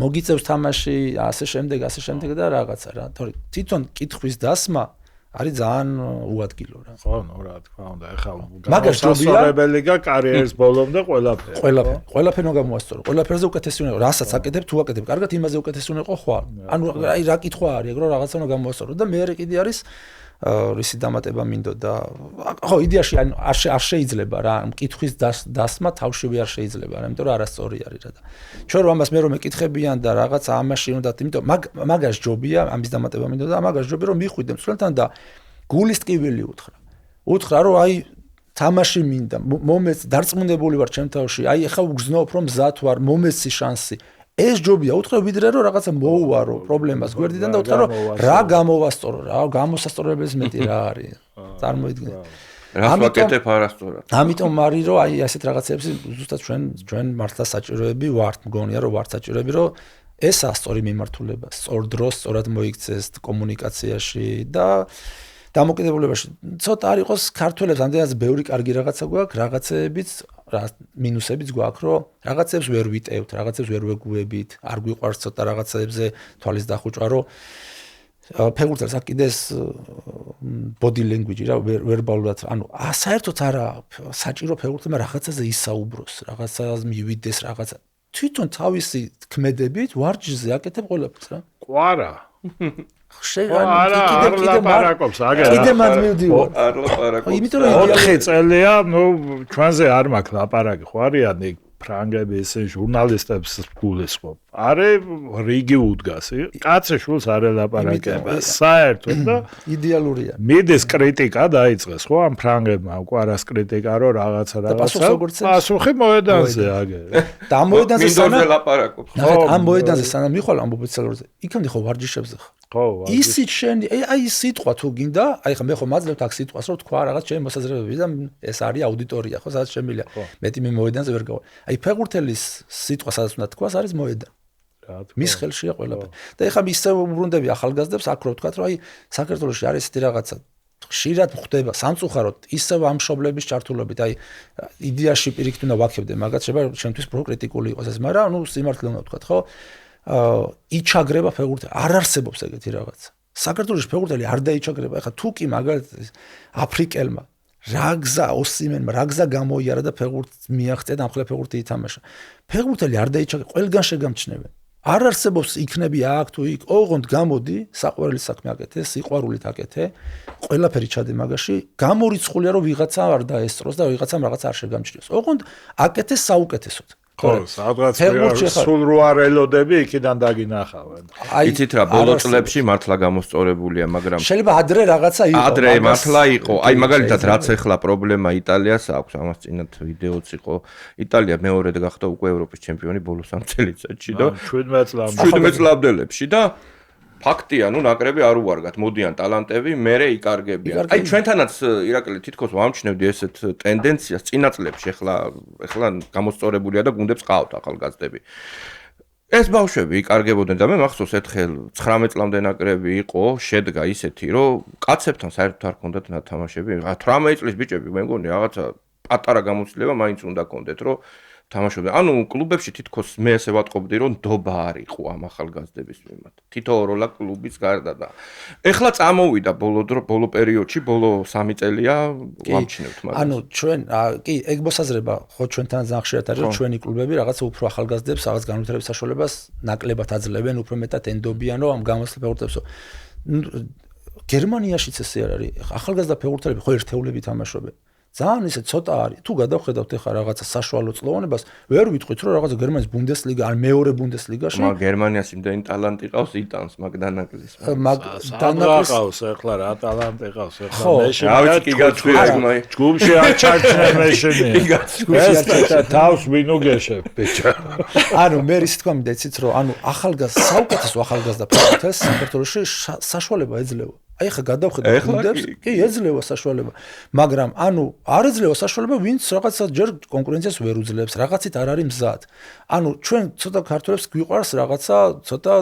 მოგიწევს თამაში, ასე შემდეგ და რაღაცა რა. თორე თვითონ კითხვის დასმა არის ძალიან უადგილო რა. ხო, რა თქმა უნდა, ეხლა გამოსასწორებელი და კარიერის ბოლომდე ყველაფერი. ყველაფერი უნდა გამოასწორო. ყველაფერზე უკეთესი უნდა იყოს. რასაც აკეთებ, თუ აკეთებ, კარგად იმაზე უკეთესი უნდა იყოს ხვალ. ანუ აი რა კითხვა არის, ეგ რომ რაღაცა უნდა გამოასწორო და მეორე კიდე არის რისი დამატება მინდოდა. ხო, იდეაში არ შეიძლება რა, მკითხვის დასმა თავშივე არ შეიძლება რა, იმიტომ რომ არასწორი არის რა და. ჩვენ რომ ამას მე რომ მეკითხებიან და რაღაც ამაში უნდათ, იმიტომ მაგას ჯობია, ამის დამატება მინდოდა, მაგას ჯობია რომ მიხვიდე მსვლელთან და გულის ტკივილი უთხრა რომ აი თამაში მინდა, მომეც დარწმუნებული ვარ ჩემ თავში, აი ეხა უგზნობ რომ მზად ვარ, მომეცი შანსი. ეს ჯობია უთხრა ვიდრე რომ რაღაცა მოუვარო პრობლემას გვერდიდან და უთხრა რომ რა გამოვასწორო რა გამოსასწორებელს მეტი რა არის წარმოიდგინე რას ვაკეთებ არასწორად ამიტომ არის რომ აი ასეთ რაღაცებს ზუსტად ჩვენ მართლა საჭიროები ვართ მგონია რომ ვართ საჭიროები რომ ეს ასწორი მიმართულება სწორ დროს სწორად მოიქცეს კომუნიკაციაში და დამოკიდებულებაში ცოტა არ იყოს ქართველებს ამდენად ბევრი კარგი რაღაცა გვაქვს რაღაცეებიც მინუსებიც გვაქვს რომ რაღაცებს ვერ ვიტევთ რაღაცებს ვერ ვეგუებით არ გვიყვარს ცოტა რაღაცებზე თვალის დახუჭვა რომ ფეგურტელს აქ კიდეს body language რა ვერბალურად ანუ საერთოდ არა საჭირო ფეგურტელმა რაღაცაზე ისაუბროს რაღაცას მივიდეს რაღაცა თვითონ თავისი ქმედებით ვარჯიშზე აკეთებ ყველაფერს რა ყვარა კიდე მანდ მივდივარ არ ლაპარაკობს იმიტომ რომ 4 წელია ნუ ჩვენზე არ მაქვს ლაპარაკი ხო არიან ეგ ფრანგები ესე ჟურნალისტებს გულისხმობ არის რიგი უდგას კაცი შულს არ ელაპარაკება საერთოდ და იდეალურია მიდის კრიტიკა დაიწყეს ხო ამ ფრანგებმა უყარას კრიტიკა რომ რაღაცა პასუხი მოედანზე აგერ და ამ მოედანზე სანამ ლაპარაკობს ამ მოედანზე სანამ მიხვალ ამ ოფიციალურზე იქამდე ხო ვარჯიშებზე ხო ისიც შენ აი სიტყვა თუ გინდა აი ხა მე ხო მაძლევთ აქ სიტყვას რომ თქვა რაღაც ჩემი მოსაზრებები და ეს არის აუდიტორია ხო სადაც შემილია მეტი მე მოედანზე ვერ გავა აი ფეგურტელის სიტყვა სადაც უნდა თქვას არის მოედანი მის ხელშია ყველაფერი და ეხლა ისე უბრუნდები ახალგაზრდებს აქ რო ვთქვათ რომ აი საქართველოში არის ესეთი რაღაცა ხშირად ხდება სამწუხაროდ ისევ ამ მშობლების ჩართულობით აი იდეაში პირიქით უნდა ვაქებდე მაგაც შეიძლება ჩემთვის პროკრიტიკული იყოს ეს მაგრამ ნუ სიმართლე უნდა ვთქვათ ხო იჩაგრება ფეგურტელი არ არსებობს ეგეთი რაღაცა საქართველოში ფეგურტელი არ დაიჩაგრება ეხლა თუ კი მაგალითად აფრიკელმა რა გზა ოსიმენმა რა გზა გამოიარა და ფეგურტს მიაღწია და ამხელა ფეგურტი ითამაშა ფეგურტელი არ დაიჩაგრება ყველგან შეგამჩნევენ არ არსებობს იქნები აქ თუ იქ ოღონდ გამოდი საყვარელი საქმე აკეთე სიყვარულით აკეთე ყველაფერი ჩადე მაგაში გამორიცხულია რომ ვიღაცა არ დაესწროს და ვიღაცამ რაღაც არ შეგამჩნიოს ოღონდ აკეთე საუკეთესოდ ხო, სადღაც სულ რო არ ელოდები, იქიდან დაგინახავენ. იცით რა, ბოლო წლებში მართლა გამოსწორებულია, მაგრამ შეიძლება ადრე რაღაცა იყო. ადრე მართლა იყო. აი მაგალითად რაც ახლა პრობლემა იტალიას აქვს, ამას წინათ ვიდეოც იყო. იტალია მეორედ გახდა უკვე ევროპის ჩემპიონი ბოლო 3 წელიწადში და 17 წლამდელებში და ფაქტია, ნუ ნაკრები არ უვარგათ, მოდიან ტალანტები, მერე იკარგებიან. აი ჩვენთანაც ირაკლი თითქოს ვამჩნევდი ესეთ ტენდენციას წინა წლებში, ახლა გამოსწორებულია და გუნდებს ყავთ ახალგაზრდები. ეს ბავშვები იკარგებოდნენ და მე მახსოვს ერთხელ 19 წლამდე ნაკრები იყო, შედგა ისეთი, რომ კაცებთან საერთოდ არ ჰქონდათ ნათამაშები. 18 წლის ბიჭები მე მგონი რაღაცა პატარა გამოცდილება მაინც უნდა ჰქონდეთ, რომ თამაშობდნენ. ანუ კლუბებში თითქოს მე ესე ვატყობდი, რომ ნდობა არ იყო ამ ახალგაზრდების მიმართ. თითო როლა კლუბის გარდა და ეხლა წამოვიდა ბოლო პერიოდში, ბოლო 3 წელია ვამჩნევთ მაგას. ანუ ჩვენ კი ეგ მოსაზრება ხო ჩვენთან ძალიან ხშირად არის, რომ ჩვენი კლუბები რაღაცა უფრო ახალგაზრდებს, რაღაც განვითარების საშუალებას ნაკლებად აძლევენ, უფრო მეტად ენდობიან, რომ ამ გამოსულ ფეგურტელებსო. გერმანიაშიც ესე არ არის. ახალგაზრდა ფეგურტელები ხო ერთეულებით თამაშობენ. ძალიან ისე ცოტა არის. თუ გადავხედავთ ახლა რაღაცა საშუალო წლოვანებას, ვერ ვიტყვით რომ რაღაცა გერმანიის ბუნდესლიგა ან მეორე ბუნდესლიგაში. მაგრამ გერმანიას იმდენი ტალანტი ყავს იტანს მაგდანაკლის. მაგდანაკლის ყავს ახლა რა ტალანტი ყავს ახლა მეშინ. რავი კი გაწვია ჯგუფში არ ჩარჩნე მეშინი. ეს თავს ვინუგეშებ ბიჭა. ანუ მე ის თქვა მინდა იცით რომ ანუ ახალგაზრდა საუკეთესო ახალგაზრდა ფეხბურთელს საქართველოში საშუალება ეძლევა. აი ხა გადავხედოთ გუნდებს, კი ეძლევა საშუალება, მაგრამ ანუ არ ეძლევა საშუალება, ვინც რაღაცა ჯერ კონკურენციას ვერ უძლებს, რაღაცით არ არის მზად. ანუ ჩვენ ცოტა ქართველებს გვიყვარს რაღაცა ცოტა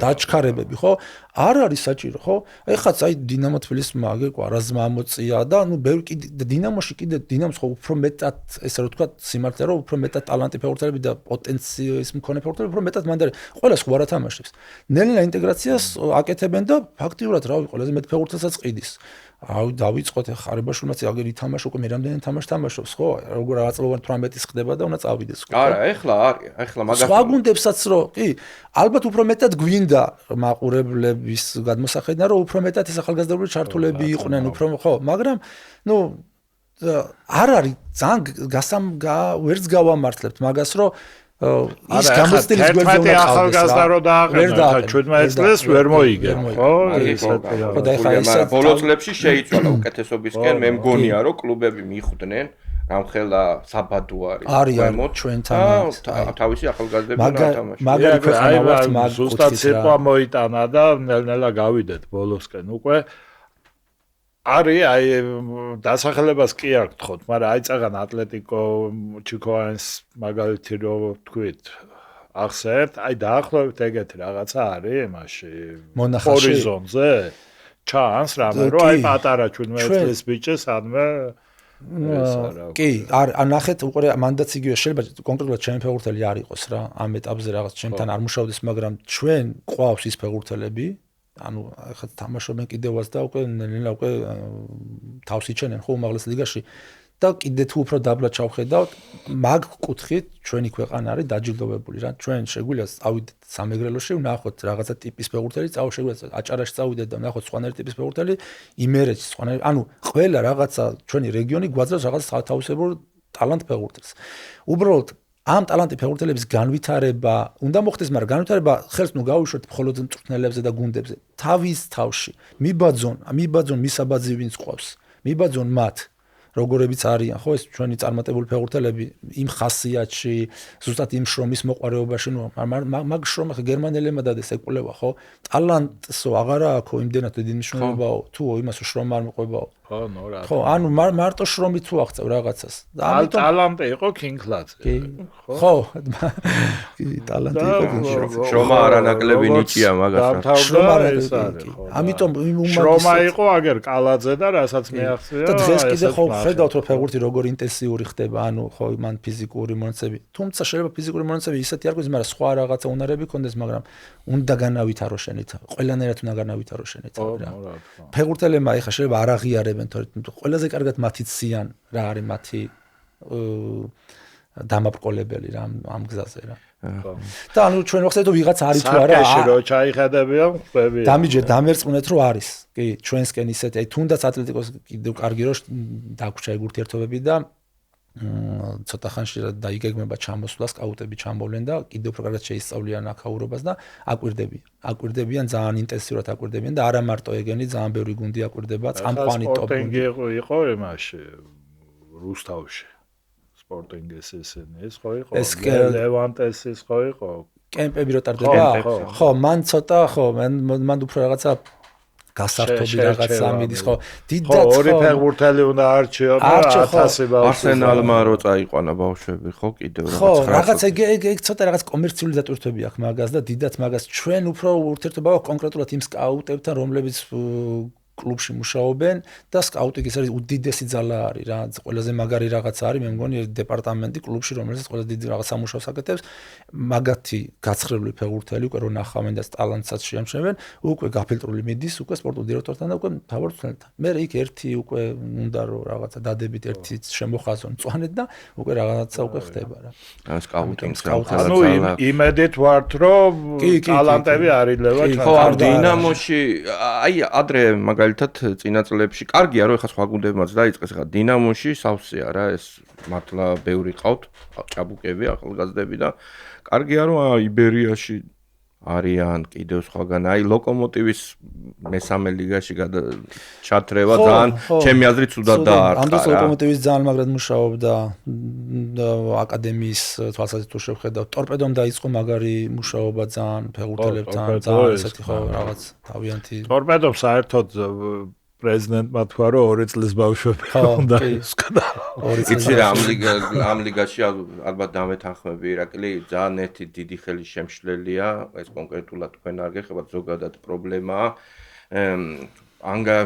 დაჩქარებები, ხო? არ არის საჭირო, ხო? აი ხაც აი დინამო თბილისს მაგეკვა რაზმა ამოწია და ანუ ბევრი კიდე დინამოში კიდე დინამოს ხო უფრო მეტად ესე რომ თქვა სიმართლე რომ უფრო მეტად ტალანტი ფეხბურთელები და პოტენციის მქონე ფეხბურთელები უფრო მეტად მანდ არის. ყველა სხვა რა თამაშობს. ნელ-ნელა ინტეგრაციას აკეთებენ და ფაქტიურად რავი ყველაზე მეტ ფეხბურთელსაც ყიდის. აუ დავიწყოთ ხარებაშვილმაც აგერ ითამაშა უკვე მე რამდენი თამაშობს ხო? როგორ რაღაცლოვან 18-ის ხდება და უნდა წავიდეს ხო? არა, ეხლა მაგას სხვა გუნდებსაც რო კი ალბათ უფრო მეტად გვინდა მაყურებლების გადმოსახედნა რომ უფრო მეტად ეს ახალგაზრდული ჩართულები იყვნენ უფრო ხო მაგრამ ნუ არ არის ძალიან ვერც გავამართლებთ მაგას რომ ის გამოცდილების გვერდზე უნდა ახალგაზრდა რო დააყენა 17 წელს ვერ მოიგებ ხო ხო და ეხლა ბოლო წლებში შეიცვალა უკეთესობისკენ მე მგონია რომ კლუბები მიხვდნენ რამხელა საბადო არის ჩვენთან თავისი ახალგაზრდები უნდა ათამაშოს მაგარი ქვეყანა ვართ მაგ ზუსტად ცეკვა მოიტანა და ნელ-ნელა გავიდეთ ბოლოსკენ უკვე არის აი დასახელებას კი არ გთხოვთ, მაგრამ აი წაღან ატლეტიკო ჩიკოენს მაგალითი რო თქვით ახსენეთ, აი დაახლოებით ეგეთი რაღაცა არის იმაში ჰორიზონტზე ჩანს რამე რომ აი პატარა 17 წლის ბიჭი სადმე კი არ ნახეთ უკვე მანდაც იგივე შეიძლება კონკრეტულად ჩემი ფეხბურთელი არ იყოს რა ამ ეტაპზე რაღაც ჩემთან არ მუშაობდეს მაგრამ ჩვენ ყავს ის ფეხბურთელები ანუ ახლა თამაშობენ კიდევაც და უკვე ნელა უკვე თავს იჩენენ ხო უმაღლეს ლიგაში და კიდე თუ უფრო დაბლა ჩავხედავთ მაგ კუთხით ჩვენი ქვეყანა არის დაჯილდოვებული რა ჩვენ შეგვიძლია წავიდეთ სამეგრელოში ვნახოთ რაღაცა ტიპის ფეხბურთელი შეგვიძლია აჭარაში წავიდეთ და ვნახოთ სხვანაირი ტიპის ფეხბურთელი იმერეთში სხვანაირი ანუ ყველა რაღაცა ჩვენი რეგიონი გვაძლევს რაღაც თავისებურ ტალანტ ფეხბურთელს უბრალოდ ამ ტალანტი ფეხბურთელების განვითარება უნდა მოხდეს, მაგრამ განვითარება ხელს ნუ გავუშვათ მხოლოდ მწვრთნელებზე და გუნდებზე. თავის თავში მიბაძონ მისაბაძი ვინც ყავს. მიბაძონ მათ, როგორებიც არიან, ხო ეს ჩვენი წარმატებული ფეხბურთელები იმ ხასიათში, ზუსტად იმ შრომის მოყარეობაში, ნუ მაგ შრომა ხა გერმანელებმა დადეს ეკვლევა, ხო? ტალანტსო აღარა აქვს იმდენად დიდი მნიშვნელობაო, თუ იმასო შრომა არ მოყვებაო. ხო, ნუ რა. ხო, ანუ მარტო შრომით თუ აღწევ რაღაცას. და ამიტომ ტალანტი იყო კინგლაძე. ხო. კი, ტალანტი იყო. შრომა არანაკლები ნიჭია მაგას. შრომა ეს არის, ხო. ამიტომ შრომა იყო აგერ კალაძე და რასაც მეახსენე. და დღეს კიდე ხო ხედავთ რომ ფეხბურთი როგორ ინტენსიური ხდება, ანუ ხო მან ფიზიკური მონაცემები. თუმცა შეიძლება ფიზიკური მონაცემები ისეთი არ გვიძ, მაგრამ სხვა რაღაცა უნარები ქონდეს, მაგრამ უნდა განავითარო შენით. ყველანაირად უნდა განავითარო შენით რა. ფეხბურთელებმა ეხა შეიძლება არ აღიარებენ ყველაზე კარგად მათი ციან რა არის მათი დამაბრკოლებელი რა ამ გზაზე რა. და ანუ ჩვენ ვახსენეთ რომ ვიღაც არის თუ არა სარკეში რო ჩაიხედებიან ხვდები. დამიჯერ დამერწმუნეთ რომ არის. კი ჩვენსკენ ისეთ აი თუნდაც ატლეტიკოს კიდევ კარგი რო დაგვრჩა ეგ ურთიერთობები და ცოტა ხანში დაიგეგმება ჩამოსვლა სკაუტები ჩამოვლენ და კიდევ უფრო კარგად შეისწავლიან აქაურობას და აკვირდებიან ძალიან ინტენსიურად აკვირდებიან და არა მარტო ეგენი ძალიან ბევრი გუნდი აკვირდება წამყვანი ტოპ გუნდი იყო იმაში რუსთავში სპორტინგის ესენი ხო იყო ლევანტესის ხო იყო კემპები რო ტარდება ხო მან ცოტა ხო მან უფრო რაღაცა გასართობი რაღაცა მიდის ხო დიდად ხო ორი ფეხბურთელი უნდა არჩიონ და 1000 ბავშვი არსენალმა რო წაიყვანა ბავშვები ხო კიდევ ხო რაღაც ეგ ცოტა რაღაც კომერციული დატვირთვები აქვს მაგას და დიდად მაგას ჩვენ უფრო ურთიერთობა აქვს კონკრეტულად იმ სკაუტებთან რომლებიც კლუბში მუშაობენ და სკაუტინგის არის უდიდესი ძალა არის რა ყველაზე მაგარი რაღაცა არის მე მგონი დეპარტამენტი კლუბში რომელსაც ყველა დიდი რაღაც სამუშაოს აკეთებს მაგათი გაცხრებული ფეხბურთელი უკვე რო ნახავენ და ტალანტსაც შეამჩნევენ უკვე გაფილტრული მიდის უკვე სპორტულ დირექტორთან და უკვე მთავარ მწვრთნელთან მე იქ ერთი უკვე უნდა რომ რაღაცა დადებით ერთი შემოხაზონ მწვანეთ და უკვე რაღაცა უკვე ხდება რა სკაუტინგს ანუ იმედით ვართ რომ ტალანტები არილევა ხო ამ დინამოში აი ადრე მაგალითად წინა წლებში კარგია რომ ეხა სხვა გუნდებმაც დაიწყეს ეხა დინამოში სავსეა რა ეს მართლა ბევრი ყავთ ჭაბუკები ახალგაზრდები და კარგია რომ იბერიაში არიან კიდევ სხვაგან. აი ლოკომოტივის მესამე ლიგაში ჩათრევა ძალიან ჩემი აზრით ცუდად დაარტყა. ამ დროს ლოკომოტივის ძალიან მაგრად მუშაობდა აკადემიის თვალსაზრისით თუ შევხედავ. ტორპედომ დაიწყო მაგარი მუშაობა ძალიან ფეხბურთელებთან, ძალიან ესეთი ხო რაღაც თავიანთი. ტორპედომ საერთოდ პრეზიდენტმა თქვა რომ 2 წლის ბავშვები უნდა ისკდა. იცი რა ამ ლიგაში ალბათ დამეთანხმები ირაკლი ძალიან ერთი დიდი ხელის შემშლელია ეს კონკრეტულად თქვენ არ გეხებათ ზოგადად პრობლემაა ანგა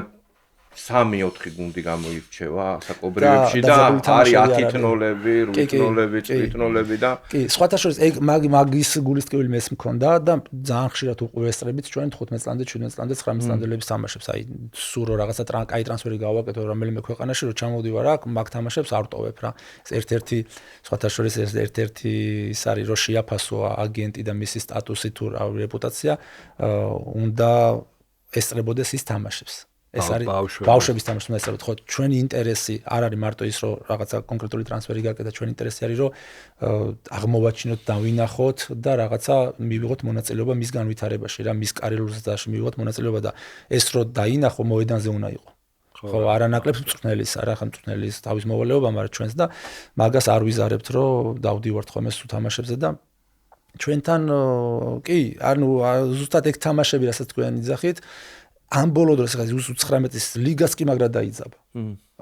3-4 გუნდი გამოირჩევა საკობრიებში და არის 10 თნოლები, 8 თნოლები, 9 თნოლები და კი, სხვათა შორის ეგ მაგის გულისწყრული მეს მქონდა და ძალიან ხშირად უყურესწრებით ჩვენ 15 წლამდე, 17 წლამდე, 19 წლამდელების თამაშებს. აი სულ რო რაღაცა კაი ტრანსფერი გავაკეთო რომელიმე ქვეყანაში, რო ჩამოვდივარ აქ, მაგ თამაშებს არ ვტოვებ რა. ეს ერთ-ერთი სხვათა შორის ერთ-ერთი ის არის რო შეაფასო აგენტი და მისი სტატუსი თუ რეპუტაცია უნდა ესწრებოდეს ის თამაშებს. ეს არის ბავშვების თამაშს უნდა ესწრებოდეთ, ხო, ჩვენი ინტერესი არ არის მარტო ის, რომ რაღაცა კონკრეტული ტრანსფერი გაკეთდა, ჩვენი ინტერესი არის, რომ აღმოვაჩინოთ და ვინახოთ და რაღაცა მივიღოთ მონაწილეობა მის განვითარებაში, რა, მის კარიერულ ზრდაში მივიღოთ მონაწილეობა და ეს რო დაინახო მოედანზე უნდა იყო. ხო, არანაკლებ მწვრთნელის, არა ხა მწვრთნელის თავის მოვალეობა, მაგრამ ჩვენს და მაგას არ ვიზარებთ, რომ დავდივართ ხოლმე სულ თამაშებზე და ჩვენთან კი, ანუ ზუსტად ეგ თამაშები, რასაც თქვენ იძახით ამ ბოლო დროს ხა 19-ის ლიგას კი მაგრად დაიძაბა.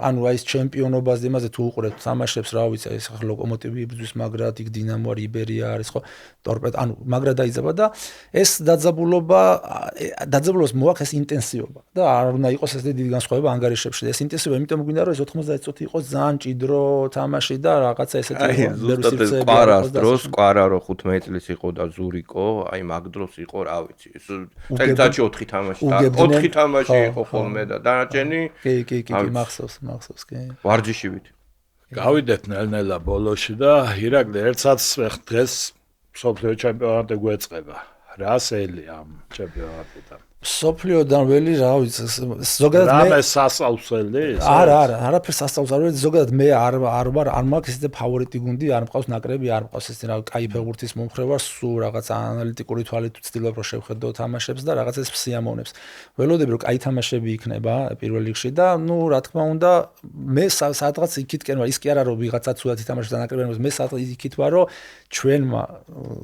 ანუ აი ეს ჩემპიონობაზე იმაზე თუ უყურებთ თამაშებს, რა ვიცი, ეს ხა ლოკომოტივი იბრძვის მაგრად, იქ დინამო არის, იბერია არის, ხო, ტორპედო, ანუ მაგრად დაიძაბა და ეს დაძაბულობას მოაქვს ეს ინტენსივობა და არ უნდა იყოს ეს დიდი განსხვავება ანგარიშებში. ეს ინტენსივობა იმიტომ გვინდა რომ ეს 90 წუთი იყოს ძალიან ჭიდრო თამაში და რაღაცა ესეთი ზუსტად ყვარას დროს, ყვარა რო 15 წლის იყო და ზურიკო, აი მაგ დროს იყო, რა ვიცი, წელიწადში 4 თამაში და 4 თამაში იყო ხოლმე და დანარჩენი კი, მახსოვს კი. ვარჯიშივით. გავიდეთ ნელ-ნელა ბოლოში და ირაკლი ერთსაც დღეს მსოფლიო ჩემპიონატი გვეწყება. რა სელი ამ ჩემპიონატიდან? სოფლიოდან ველი რა ვიცი ზოგადად მე რამე სასწაული არა არაფერს სასწაულს არ ვიცი ზოგადად მე არ მაქვს ისე ფავორიტი გუნდი არ მყავს ნაკრები არ მყავს ისე რა კაი ფეხბურთის მომხრე ვარ სულ რაღაც ანალიტიკური თვალით ვცდილობ რომ შევხედო თამაშებს და რაღაც ეს სიამოვნებს ველოდები რომ კაი თამაშები იქნება პირველ რიგში და ნუ რა თქმა უნდა მე სადღაც იქითკენ ვარ ის კი არა რომ ვიღაცა ცუდად ითამაშებს და ნაკრებებს მე სადღაც იქით ვარ რომ ჩვენმა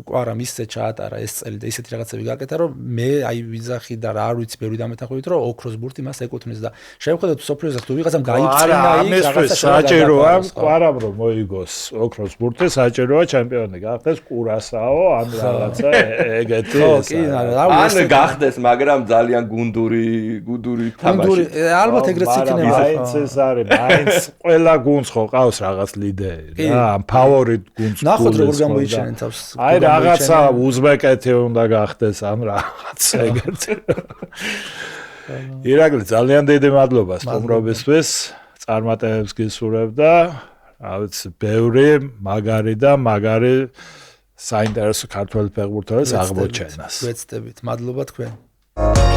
ყვარამ ისე ჩაატარა ეს წელი და ისეთი რაღაცები გააკეთა რომ მე აი ვიძახი და რა არ ვიცი ბევრი დამეთანხმებით რომ ოქროს ბურთი მას ეკუთვნის და შევხედოთ სოფლიოზე თუ ვიღაცამ გაიწინა იქ რაღაცა საჭიროა ყვარამ რომ მოიგოს ოქროს ბურთი საჭიროა ჩემპიონი გახდეს კურასაო ან რაღაცა ეგეთი ან გახდეს მაგრამ ძალიან გუნდური თამაში ალბათ ეგრეც იქნება მაინც ეს არის მაინც ყველა გუნდს ხო ყავს რაღაც ლიდერი რა ამ ფავორიტ გუნდს ნახოთ როგორ გამოიჩენენ თავს აი რაღაცა უზბეკეთი უნდა გახდეს ან რაღაც ეგეთი ირაკლი ძალიან დიდი მადლობა სტუმრობისთვის წარმატებებს გისურვებ და რა ვიცი ბევრი მაგარი საინტერესო ქართველი ფეხბურთელის აღმოჩენას ვეცდებით მადლობა თქვენ